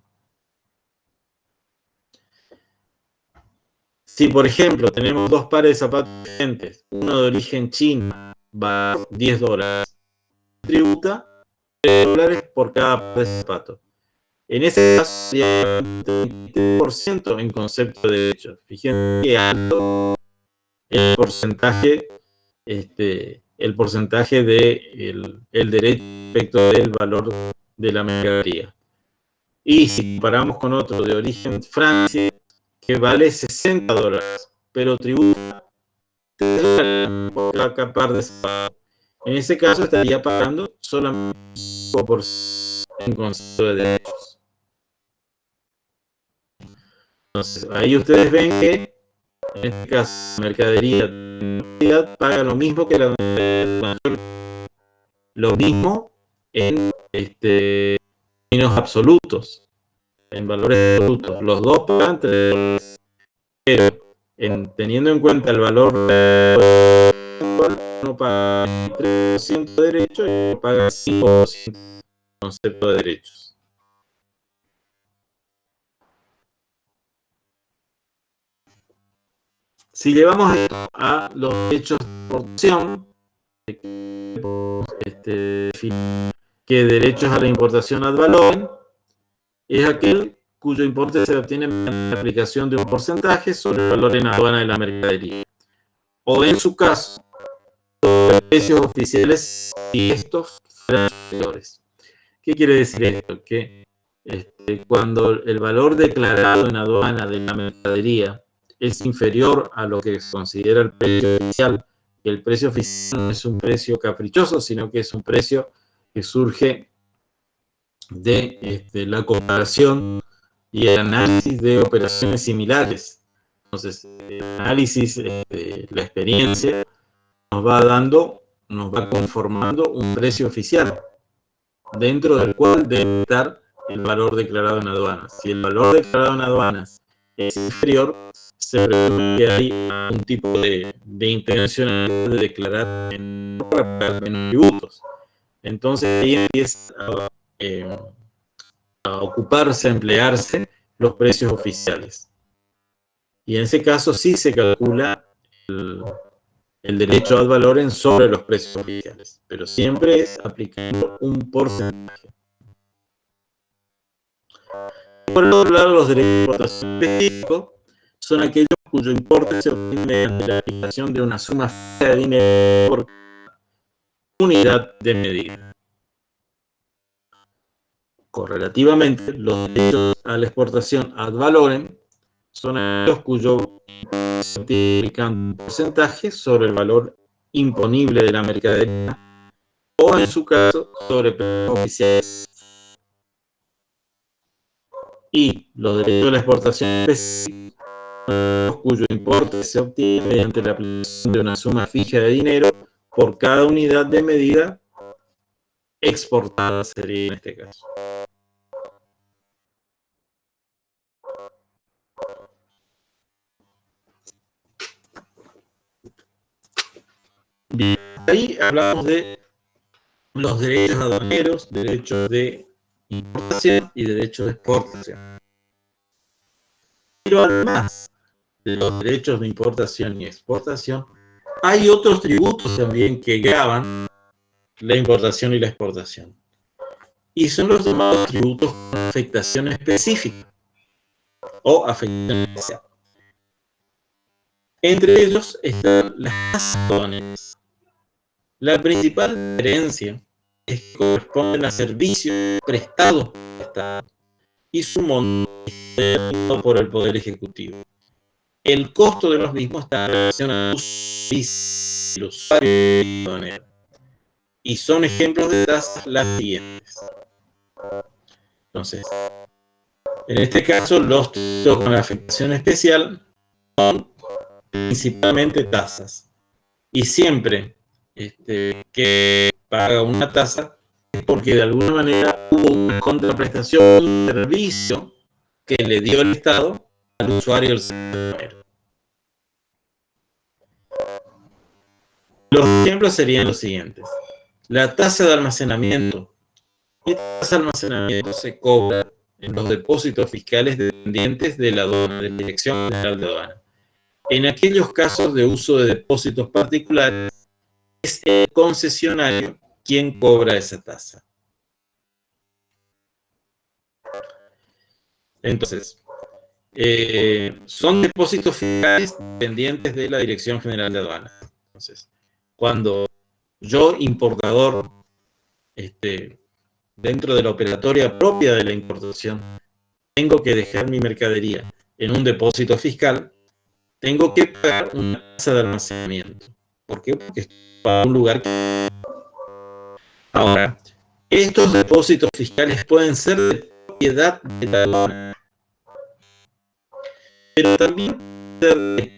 Si, por ejemplo, tenemos dos pares de zapatos diferentes, uno de origen chino, valor $10, tributa $3 por cada par de zapatos. En ese caso sería un 23% en concepto de derechos. Fíjense que alto el porcentaje de el derecho respecto del valor de la mercadería. Y si comparamos con otro de origen Francia, que vale $60, pero tributa $3 por cada par de zapatos. En ese caso estaría pagando solamente 5% en concepto de derechos. Entonces, ahí ustedes ven que en este caso la mercadería paga lo mismo que la mercadería mayor, lo mismo en términos absolutos, en valores absolutos. Los dos pagan $3, pero teniendo en cuenta el valor, uno paga 3% de derechos y uno paga 5% de concepto de derechos. Si llevamos esto a los derechos de exportación, que derechos a la importación ad valorem es aquel cuyo importe se obtiene mediante la aplicación de un porcentaje sobre el valor en aduana de la mercadería, o en su caso, sobre precios oficiales si estos fueran superiores. ¿Qué quiere decir esto? Que cuando el valor declarado en aduana de la mercadería es inferior a lo que se considera el precio oficial, que el precio oficial no es un precio caprichoso, sino que es un precio que surge de la comparación y el análisis de operaciones similares. Entonces, el análisis, la experiencia, nos va conformando un precio oficial, dentro del cual debe estar el valor declarado en aduanas. Si el valor declarado en aduanas es inferior, se presume que hay un tipo de intencionalidad de declarar para pagar menos tributos. Entonces ahí empieza a ocuparse, a emplearse los precios oficiales. Y en ese caso sí se calcula el derecho ad valorem sobre los precios oficiales, pero siempre es aplicando un porcentaje. Por el otro lado, los derechos de importación específicos son aquellos cuyo importe se obtiene mediante la aplicación de una suma fija de dinero por unidad de medida. Correlativamente, los derechos a la exportación ad valorem son aquellos cuyo se obtiene aplicando un porcentaje sobre el valor imponible de la mercadería o, en su caso, sobre precios oficiales. Y los derechos de la exportación específica cuyo importe se obtiene mediante la aplicación de una suma fija de dinero por cada unidad de medida exportada, sería en este caso. Bien, ahí hablamos de los derechos aduaneros, derechos de importación y derechos de exportación. Pero además de los derechos de importación y exportación, hay otros tributos también que gravan la importación y la exportación. Y son los llamados tributos con afectación específica o afectación especial. Entre ellos están las tasas aduaneras. La principal diferencia es que corresponden a servicios prestados por el Estado y su monto es aplicado por el Poder Ejecutivo. El costo de los mismos está en relación al usuario aduanero. Y son ejemplos de tasas las siguientes. Entonces, en este caso, los tributos con afectación especial son principalmente tasas. Y siempre que paga una tasa es porque de alguna manera hubo una contraprestación, un servicio que le dio el Estado al usuario del sector. Los ejemplos serían los siguientes. La tasa de almacenamiento. Esta tasa de almacenamiento se cobra en los depósitos fiscales dependientes de la aduana, de la Dirección General de Aduana. En aquellos casos de uso de depósitos particulares, es el concesionario quien cobra esa tasa. Entonces, son depósitos fiscales dependientes de la Dirección General de Aduana. Entonces, cuando yo, importador, dentro de la operatoria propia de la importación, tengo que dejar mi mercadería en un depósito fiscal, tengo que pagar una tasa de almacenamiento. ¿Por qué? Porque estoy para un lugar que... Ahora, estos depósitos fiscales pueden ser de propiedad de la aduana, pero también pueden ser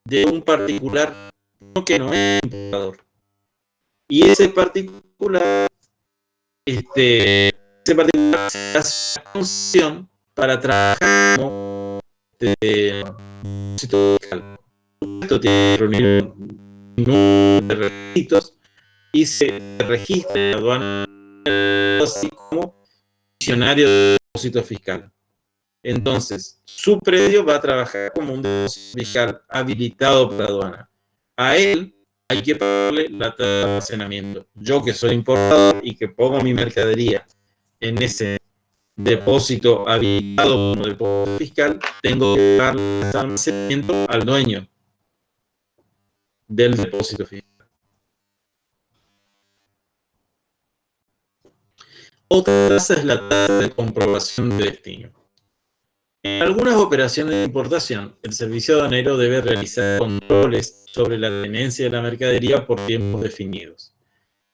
de un particular que no es importador. Y ese particular se hace una concesión para trabajar como depósito fiscal. Esto tiene que reunir un número de requisitos y se registra en la aduana así como funcionario de depósito fiscal. Entonces, su predio va a trabajar como un depósito fiscal habilitado por la aduana. A él hay que pagarle la tasa de almacenamiento. Yo, que soy importador y que pongo mi mercadería en ese depósito habilitado como depósito fiscal, tengo que pagar la tasa de almacenamiento al dueño del depósito fiscal. Otra tasa es la tasa de comprobación de destino. En algunas operaciones de importación, el servicio aduanero debe realizar controles sobre la tenencia de la mercadería por tiempos definidos.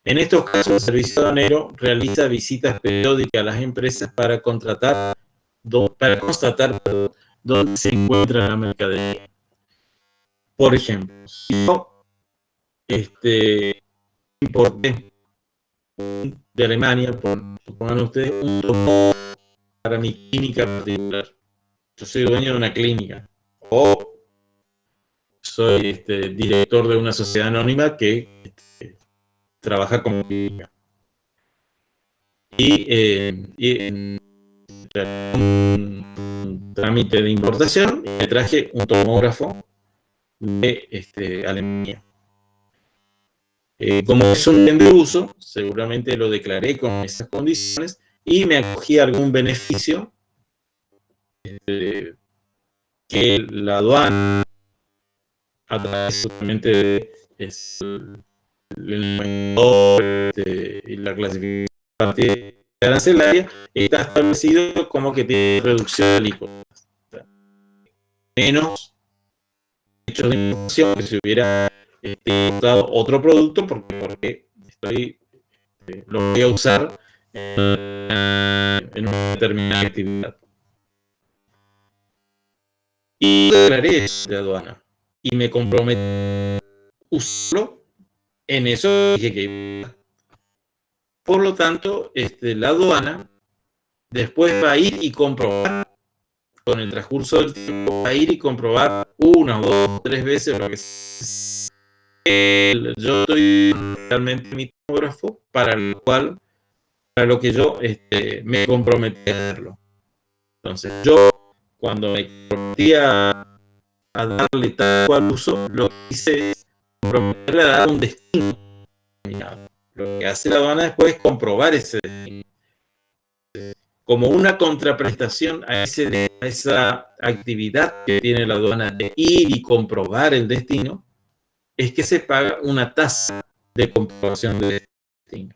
En estos casos, el servicio aduanero realiza visitas periódicas a las empresas para constatar dónde se encuentra la mercadería. Por ejemplo, si yo importé de Alemania, supongan ustedes, un tomógrafo para mi clínica particular. Yo soy dueño de una clínica, o soy director de una sociedad anónima que trabaja como clínica. Y en un trámite de importación me traje un tomógrafo de Alemania. Como es un bien de uso, seguramente lo declaré con esas condiciones y me acogí a algún beneficio que la aduana, a través justamente de y la clasificación arancelaria, está establecido como que tiene reducción de alícuotas, menos hechos de importación que si hubiera importado otro producto, porque lo voy a usar en una determinada actividad. Y declaré eso de aduana y me comprometí a usarlo en eso que dije que iba. Por lo tanto, la aduana después va a ir y comprobar, con el transcurso del tiempo, va a ir y comprobar una o dos o tres veces lo que sea. Yo estoy realmente mi tomógrafo para lo que yo me comprometí a hacerlo. Entonces, yo, cuando me comprometí a darle tal cual uso, lo que hice es comprometerle a dar un destino. Lo que hace la aduana después es comprobar ese destino. Como una contraprestación a esa actividad que tiene la aduana de ir y comprobar el destino, es que se paga una tasa de comprobación de destino.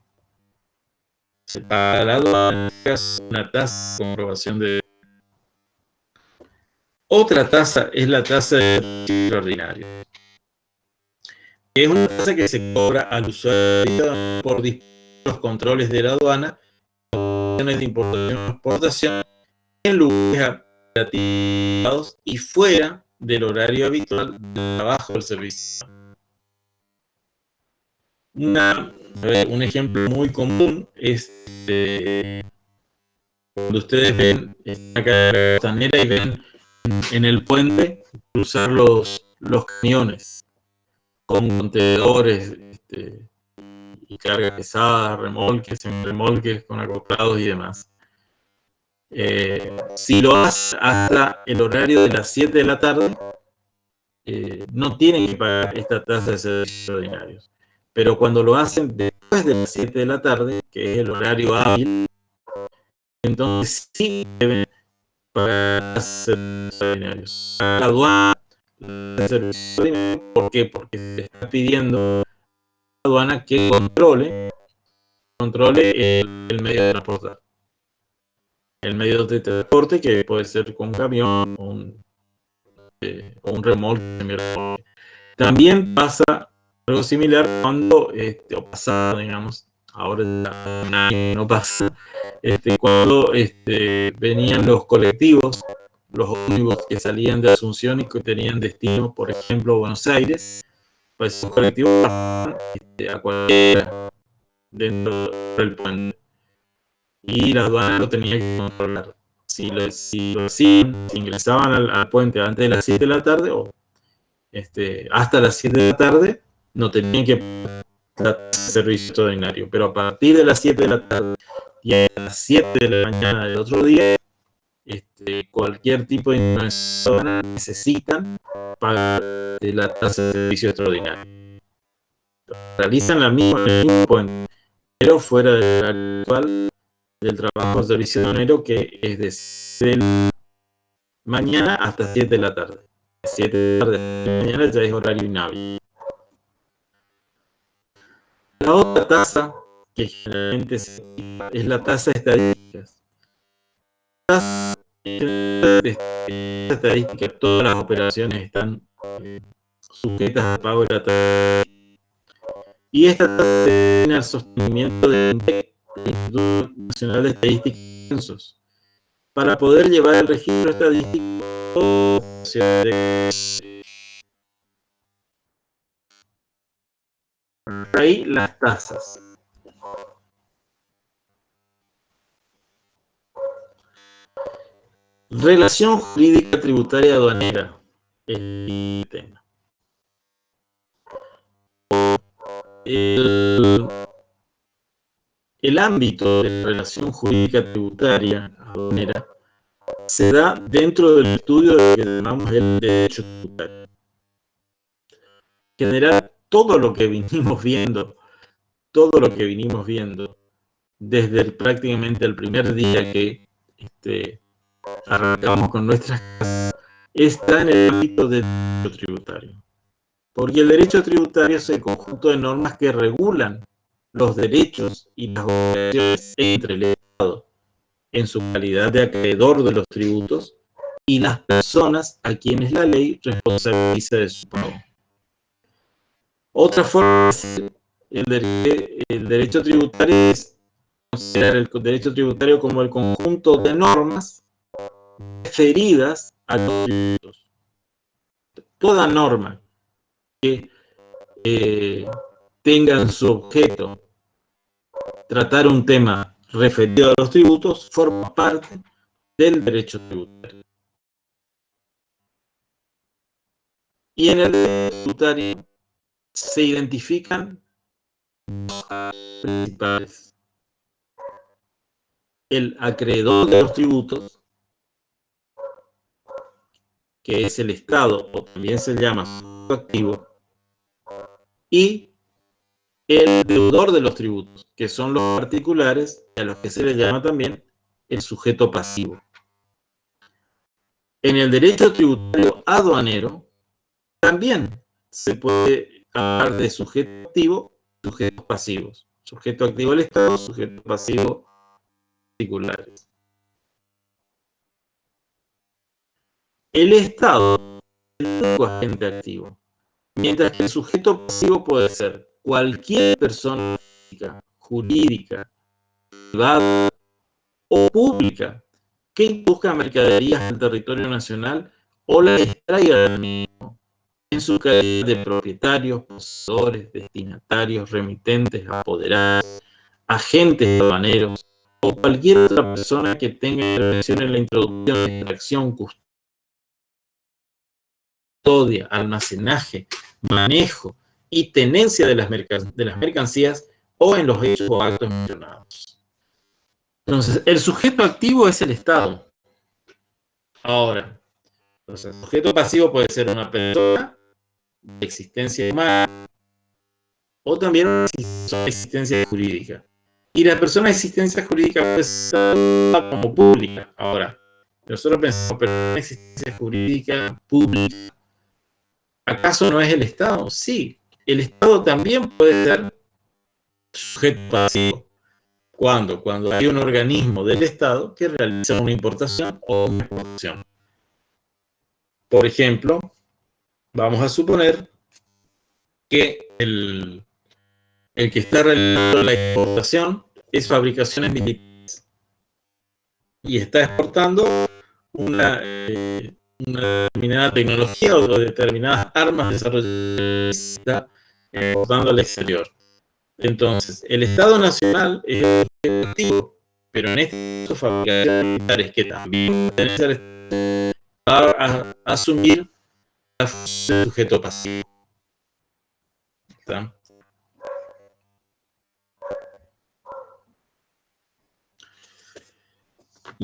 Se paga a la aduana una tasa de comprobación de destino. Otra tasa es la tasa de servicio extraordinario, que es una tasa que se cobra al usuario por los controles de la aduana, de importación y exportación, en lugares operativos y fuera del horario habitual de trabajo del servicio. Un ejemplo muy común es cuando ustedes ven la carretera costanera y ven en el puente cruzar los camiones. con contenedores y carga pesada, remolques, remolques con acoplados y demás. Si lo hace hasta el horario de las 7 de la tarde, no tienen que pagar esta tasa de servicios extraordinarios. Pero cuando lo hacen después de las 7 de la tarde, que es el horario hábil, entonces sí deben pagar servicios extraordinarios. La aduana, servicios extraordinarios, ¿por qué? Porque se le está pidiendo a la aduana que controle el medio de transporte. El medio de transporte, que puede ser con un camión o un remolque. También pasa algo similar cuando, o pasaba, digamos, ahora no pasa, cuando venían los colectivos, los ómnibus que salían de Asunción y que tenían destino, por ejemplo, Buenos Aires, pues esos colectivos pasaban a cualquiera dentro del puente. Y la aduana lo tenía que controlar. Si ingresaban al puente antes de las 7 de la tarde o hasta las 7 de la tarde, no tenían que pagar servicio extraordinario. Pero a partir de las 7 de la tarde y a las 7 de la mañana del otro día, cualquier tipo de intervención necesitan pagar la tasa de servicio extraordinario. Realizan el mismo puente, pero fuera del horario actual del trabajo de servicio aduanero, que es de 6 de la mañana hasta 7 de la tarde. 7 de la tarde de la mañana ya es horario inhábil. La otra tasa que generalmente se aplica es la tasa de estadísticas. La tasa de estadísticas, todas las operaciones están sujetas al pago de la tasa. Y esta tasa tiene el sostenimiento del Instituto Nacional de Estadística y Censos, para poder llevar el registro estadístico de ahí las tasas. Relación jurídica tributaria aduanera, el tema. El ámbito de la relación jurídica tributaria aduanera se da dentro del estudio de lo que llamamos el derecho tributario. En general, todo lo que vinimos viendo desde prácticamente el primer día que arrancamos con nuestras casas, está en el ámbito del derecho tributario. Porque el derecho tributario es el conjunto de normas que regulan los derechos y las obligaciones entre el Estado, en su calidad de acreedor de los tributos, y las personas a quienes la ley responsabiliza de su pago. Otra forma de decir el derecho tributario es considerar el derecho tributario como el conjunto de normas referidas a los tributos. Toda norma que tenga en su objeto tratar un tema referido a los tributos forma parte del derecho tributario. Y en el derecho tributario se identifican dos principales: el acreedor de los tributos, que es el Estado, o también se llama sujeto activo, y el deudor de los tributos, que son los particulares, a los que se les llama también el sujeto pasivo. En el derecho tributario aduanero también se puede hablar de sujeto activo y sujetos pasivos. Sujeto activo el Estado, sujeto pasivo particulares. El Estado es el único agente activo, mientras que el sujeto pasivo puede ser cualquier persona física, jurídica, privada o pública que induzca mercaderías al territorio nacional o las extraiga del mismo, en su calidad de propietarios, poseedores, destinatarios, remitentes, apoderados, agentes aduaneros o cualquier otra persona que tenga intervención en la introducción, extracción, custodia, almacenaje, manejo, y tenencia de las mercancías o en los hechos o actos mencionados. Entonces, el sujeto activo es el Estado. Ahora, entonces, el sujeto pasivo puede ser una persona de existencia humana o también una existencia jurídica. Y la persona de existencia jurídica puede ser como pública. Ahora, nosotros pensamos, pero una existencia jurídica pública, ¿acaso no es el Estado? Sí, el Estado también puede ser sujeto pasivo. ¿Cuándo? Cuando hay un organismo del Estado que realiza una importación o una exportación. Por ejemplo, vamos a suponer que el que está realizando la exportación es Fabricaciones Militares y está exportando una determinada tecnología o determinadas armas desarrolladas exportando al exterior. Entonces, el Estado Nacional es el activo, pero en este caso Fabricaciones Militares, que también va a asumir la función de sujeto pasivo. ¿Está?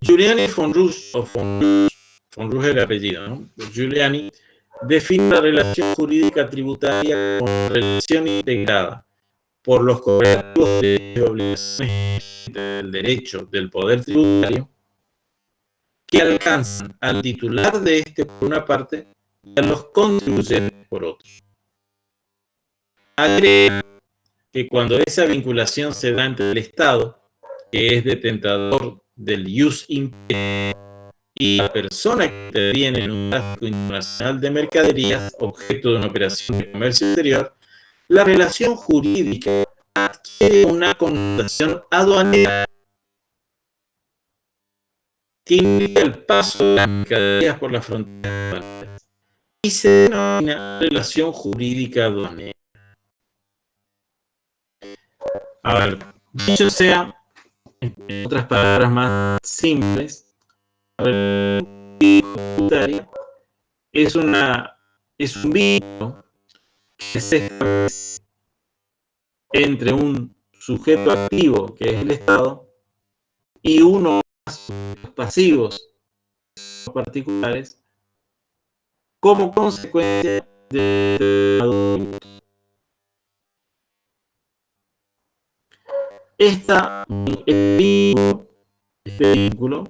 Giuliani von Rusch, von Rusch es el apellido, ¿no? Giuliani define la relación jurídica tributaria como relación integrada por los correlativos de obligaciones del derecho del poder tributario que alcanzan al titular de este por una parte y a los contribuyentes por otro. Agrega que cuando esa vinculación se da entre el Estado, que es detentor del ius imperii, y la persona que interviene en un tráfico internacional de mercaderías, objeto de una operación de comercio exterior, la relación jurídica adquiere una connotación aduanera que indica el paso de las mercaderías por las fronteras aduaneras y se denomina relación jurídica aduanera. A ver, dicho sea, en otras palabras más simples, la relación tributaria es un vínculo que se establece entre un sujeto activo, que es el Estado, y uno pasivos particulares como consecuencia de este vínculo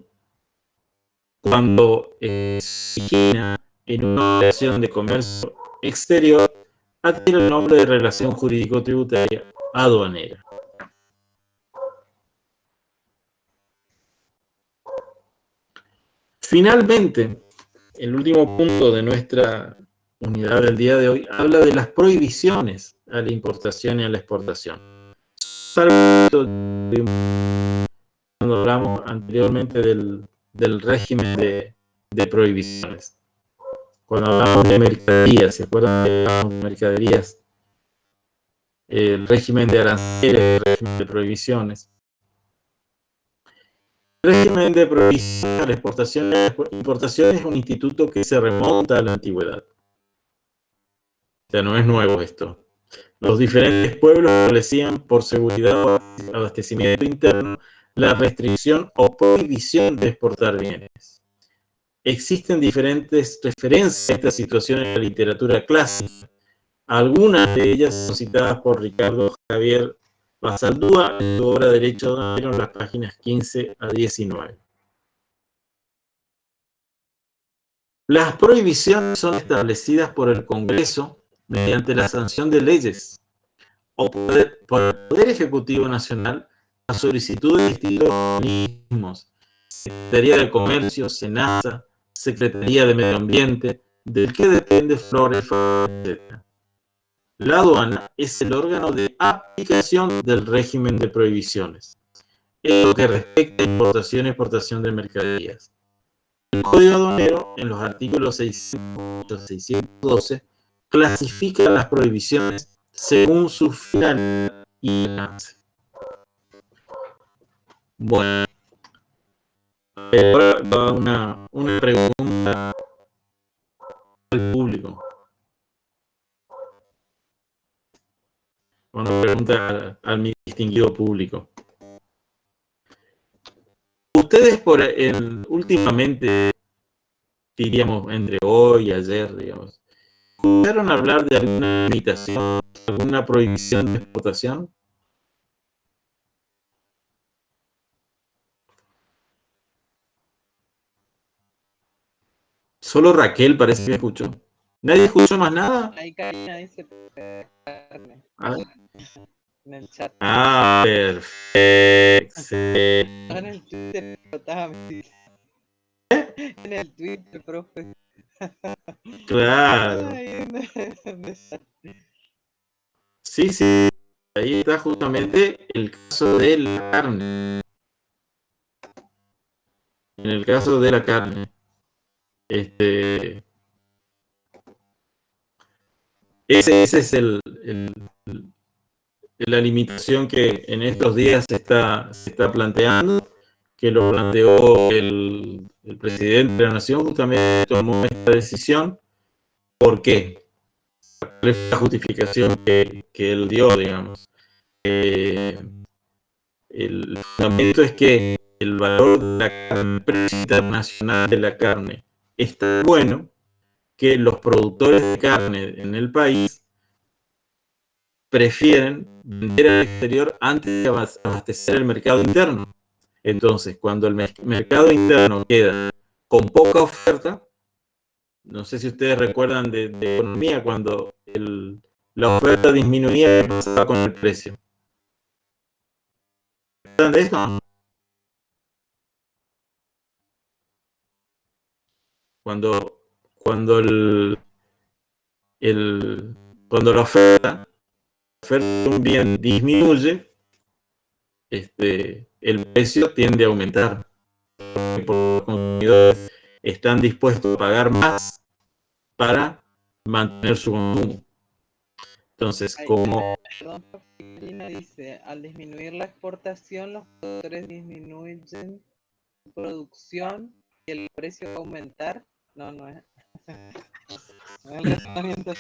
cuando se origina en una operación de comercio exterior adquiere el nombre de relación jurídico-tributaria aduanera. Finalmente, el último punto de nuestra unidad del día de hoy habla de las prohibiciones a la importación y a la exportación. Cuando hablamos anteriormente del régimen de prohibiciones. Cuando hablamos de mercaderías, ¿se acuerdan que hablamos de mercaderías? El régimen de aranceles, el régimen de prohibiciones. El régimen de prohibición a la exportación y la importación es un instituto que se remonta a la antigüedad. O sea, no es nuevo esto. Los diferentes pueblos establecían por seguridad o abastecimiento interno la restricción o prohibición de exportar bienes. Existen diferentes referencias a esta situación en la literatura clásica. Algunas de ellas son citadas por Ricardo Javier Basaldúa en su obra Derecho Aduanero en las páginas 15 a 19. Las prohibiciones son establecidas por el Congreso mediante la sanción de leyes o por el Poder Ejecutivo Nacional a solicitud de distintos organismos, Secretaría de Comercio, SENASA, Secretaría de Medio Ambiente, del que depende Flores, etc. La aduana es el órgano de aplicación del régimen de prohibiciones, en lo que respecta a importación y exportación de mercaderías. El Código Aduanero, en los artículos 608 y 612, clasifica las prohibiciones según su finalidad y alcance. Bueno, ahora va una pregunta al público. pregunta al mi distinguido público. Ustedes últimamente, diríamos, entre hoy y ayer, digamos, ¿escucharon hablar de alguna limitación, alguna prohibición de exportación? Solo Raquel parece que escuchó. ¿Nadie escuchó más nada? Ahí Karina dice carne Ah, en el chat. perfecto. En el Twitter explotaba, en el Twitter, profe. Claro. Ay, Sí, sí. Ahí está justamente el caso de la carne. En el caso de la carne. Ese es la limitación que en estos días se está planteando, que lo planteó el presidente de la Nación, justamente tomó esta decisión. ¿Por qué? ¿Cuál es la justificación que él dio, digamos? El fundamento es que el valor de la carne, el precio internacional de la carne, es tan bueno que los productores de carne en el país prefieren vender al exterior antes de abastecer el mercado interno. Entonces, cuando el mercado interno queda con poca oferta, no sé si ustedes recuerdan de economía, cuando la oferta disminuía, ¿qué pasaba con el precio? ¿Recuerdan de esto? Cuando la oferta de un bien disminuye, el precio tiende a aumentar. Porque los consumidores están dispuestos a pagar más para mantener su consumo. Entonces, como... Perdón, Karina dice, al disminuir la exportación, los productores disminuyen su producción y el precio va a aumentar. No es. No es el razonamiento.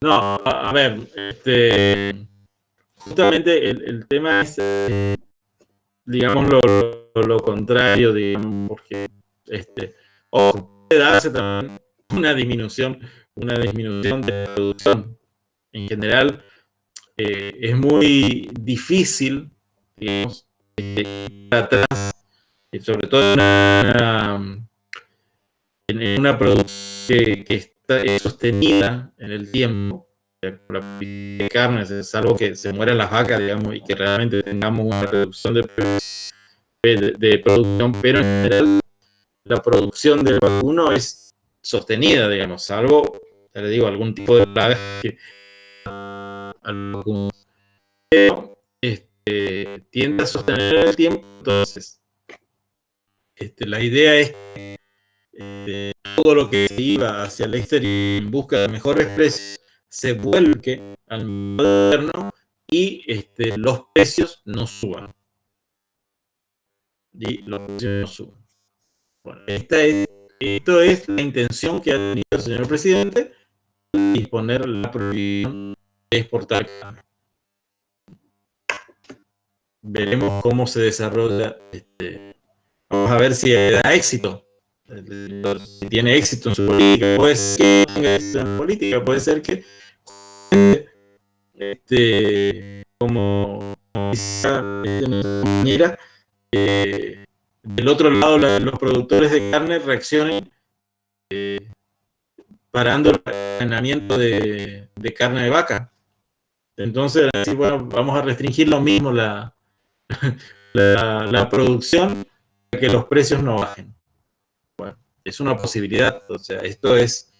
No, a ver, justamente el tema es, digamos, lo contrario, digamos, porque puede darse también una disminución de producción. En general, es muy difícil, digamos, ir atrás, sobre todo en una producción que está sostenida en el tiempo, la de carnes, salvo que se mueran las vacas, digamos, y que realmente tengamos una reducción de producción, pero en general la producción del vacuno es sostenida, digamos, salvo, ya le digo, algún tipo de plaga que al vacuno, pero tiende a sostener el tiempo. Entonces, la idea es que todo lo que se iba hacia el exterior en busca de mejores precios se vuelque al mercado interno y los precios no suban. Bueno, esto es la intención que ha tenido el señor presidente de disponer la prohibición de exportar carne. Veremos cómo se desarrolla. Vamos a ver si da éxito. Si tiene éxito en su política, puede ser que tenga éxito en política, puede ser que como dice nuestra compañera, del otro lado los productores de carne reaccionen parando el almacenamiento de carne de vaca. Entonces, así, bueno, vamos a restringir lo mismo la producción para que los precios no bajen. Bueno, es una posibilidad. O sea, esto es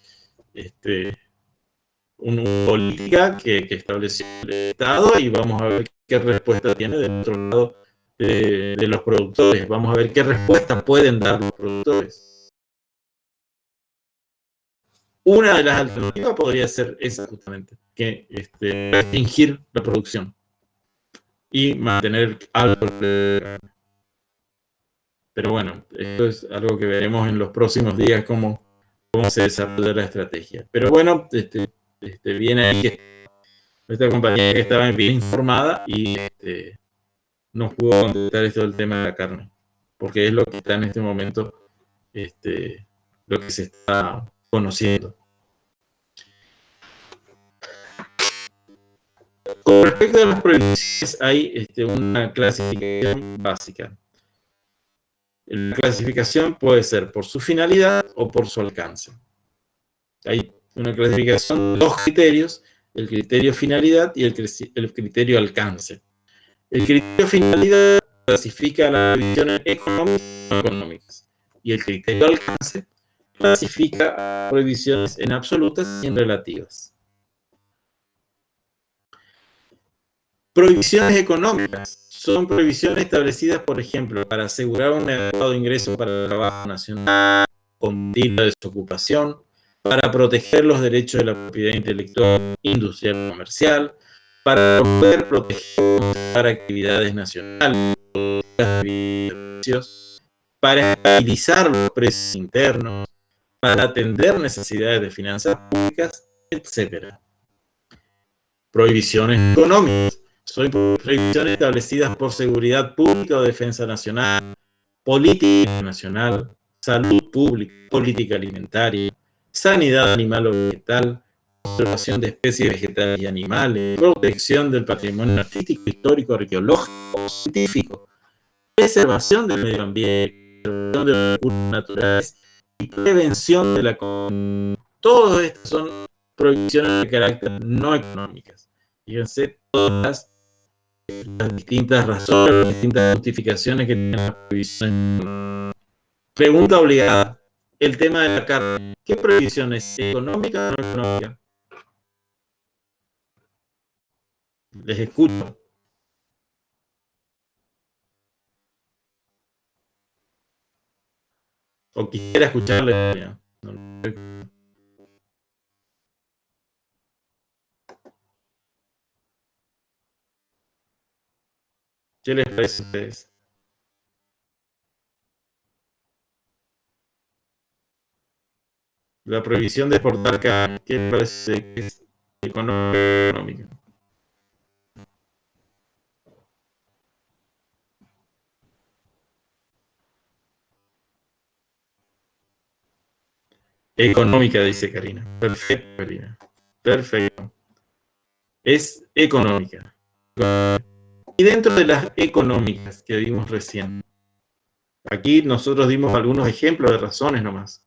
una política que estableció el Estado, y vamos a ver qué respuesta tiene del otro lado de los productores. Vamos a ver qué respuesta pueden dar los productores. Una de las alternativas podría ser esa, justamente, que restringir la producción y mantener alto el precio de la carne. Pero bueno, esto es algo que veremos en los próximos días, cómo se desarrolla la estrategia. Pero bueno, viene ahí que Nuestra compañía que estaba bien informada y nos pudo contestar esto del tema de la carne, porque es lo que está en este momento, lo que se está conociendo. Con respecto a las prohibiciones, hay una clasificación básica. La clasificación puede ser por su finalidad o por su alcance. Hay una clasificación de dos criterios: el criterio finalidad y el criterio alcance. El criterio finalidad clasifica las prohibiciones económicas y no económicas, y el criterio alcance clasifica prohibiciones en absolutas y en relativas. Prohibiciones económicas son prohibiciones establecidas, por ejemplo, para asegurar un adecuado ingreso para el trabajo nacional, combatir la desocupación, para proteger los derechos de la propiedad intelectual, industrial y comercial, para poder proteger para actividades nacionales, para estabilizar los precios internos, para atender necesidades de finanzas públicas, etc. Prohibiciones económicas son prohibiciones establecidas por seguridad pública o defensa nacional, política nacional, salud pública, política alimentaria, sanidad animal o vegetal, conservación de especies vegetales y animales, protección del patrimonio artístico, histórico, arqueológico, científico, preservación del medio ambiente, preservación de los recursos naturales y prevención de la corrupción. Todas estas son prohibiciones de carácter no económicas. Fíjense todas las distintas razones, las distintas justificaciones que tienen las prohibiciones. Pregunta obligada: el tema de la carne, ¿qué prohibición es? ¿Económica o no económica? Les escucho. O quisiera escucharles. ¿Qué les parece a ustedes? La prohibición de exportar carne, ¿qué les parece que es económica? Económica, dice Karina. Perfecto, Karina. Perfecto. Es económica. Y dentro de las económicas que vimos recién, aquí nosotros dimos algunos ejemplos de razones nomás.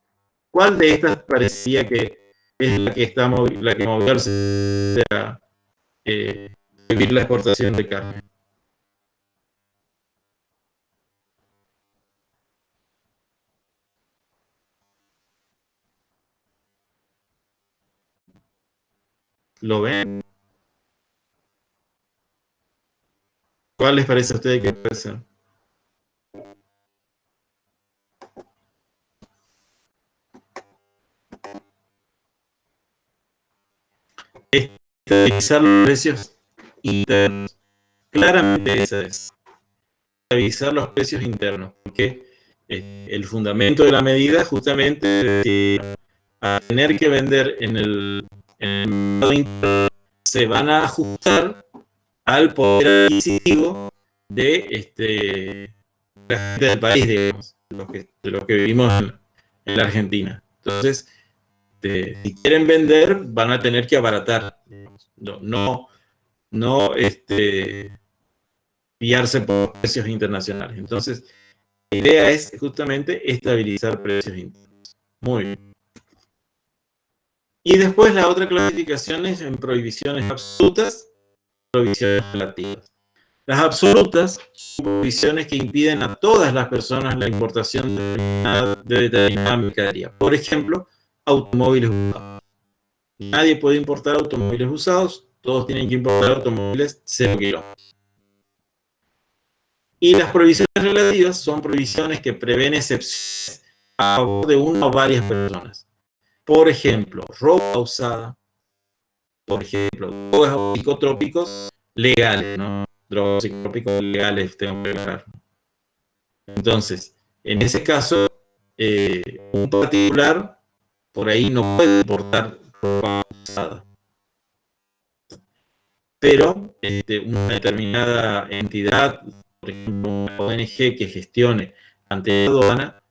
¿Cuál de estas parecía que es la que está la que moverse a prohibir la exportación de carne? ¿Lo ven? ¿Cuál les parece a ustedes que puede ser? Estabilizar los precios internos. Claramente esa es. Estabilizar los precios internos, porque el fundamento de la medida justamente es que a tener que vender en el mercado interno se van a ajustar al poder adquisitivo de la gente del país, digamos, de lo que vivimos en la Argentina. Entonces, si quieren vender, van a tener que abaratar, no guiarse por precios internacionales. Entonces, la idea es justamente estabilizar precios internos. Muy bien. Y después la otra clasificación es en prohibiciones absolutas, prohibiciones relativas. Las absolutas son prohibiciones que impiden a todas las personas la importación de determinada mercadería. Por ejemplo, automóviles usados. Nadie puede importar automóviles usados, todos tienen que importar automóviles 0 kilómetros. Y las prohibiciones relativas son prohibiciones que prevén excepciones a favor de una o varias personas. Por ejemplo, ropa usada, por ejemplo, drogas psicotrópicos legales, ¿no? Drogas psicotrópicos legales, tengo que aclarar. Entonces, en ese caso, un particular por ahí no puede importar ropa usada. pero una determinada entidad, por ejemplo, una ONG que gestione ante la aduana,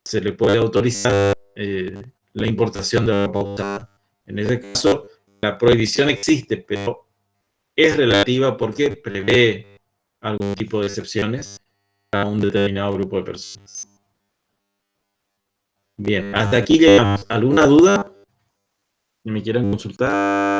se le puede autorizar la importación de la ropa usada. En ese caso, la prohibición existe, pero es relativa porque prevé algún tipo de excepciones para un determinado grupo de personas. Bien, hasta aquí llegamos. ¿Alguna duda? ¿Me quieren consultar?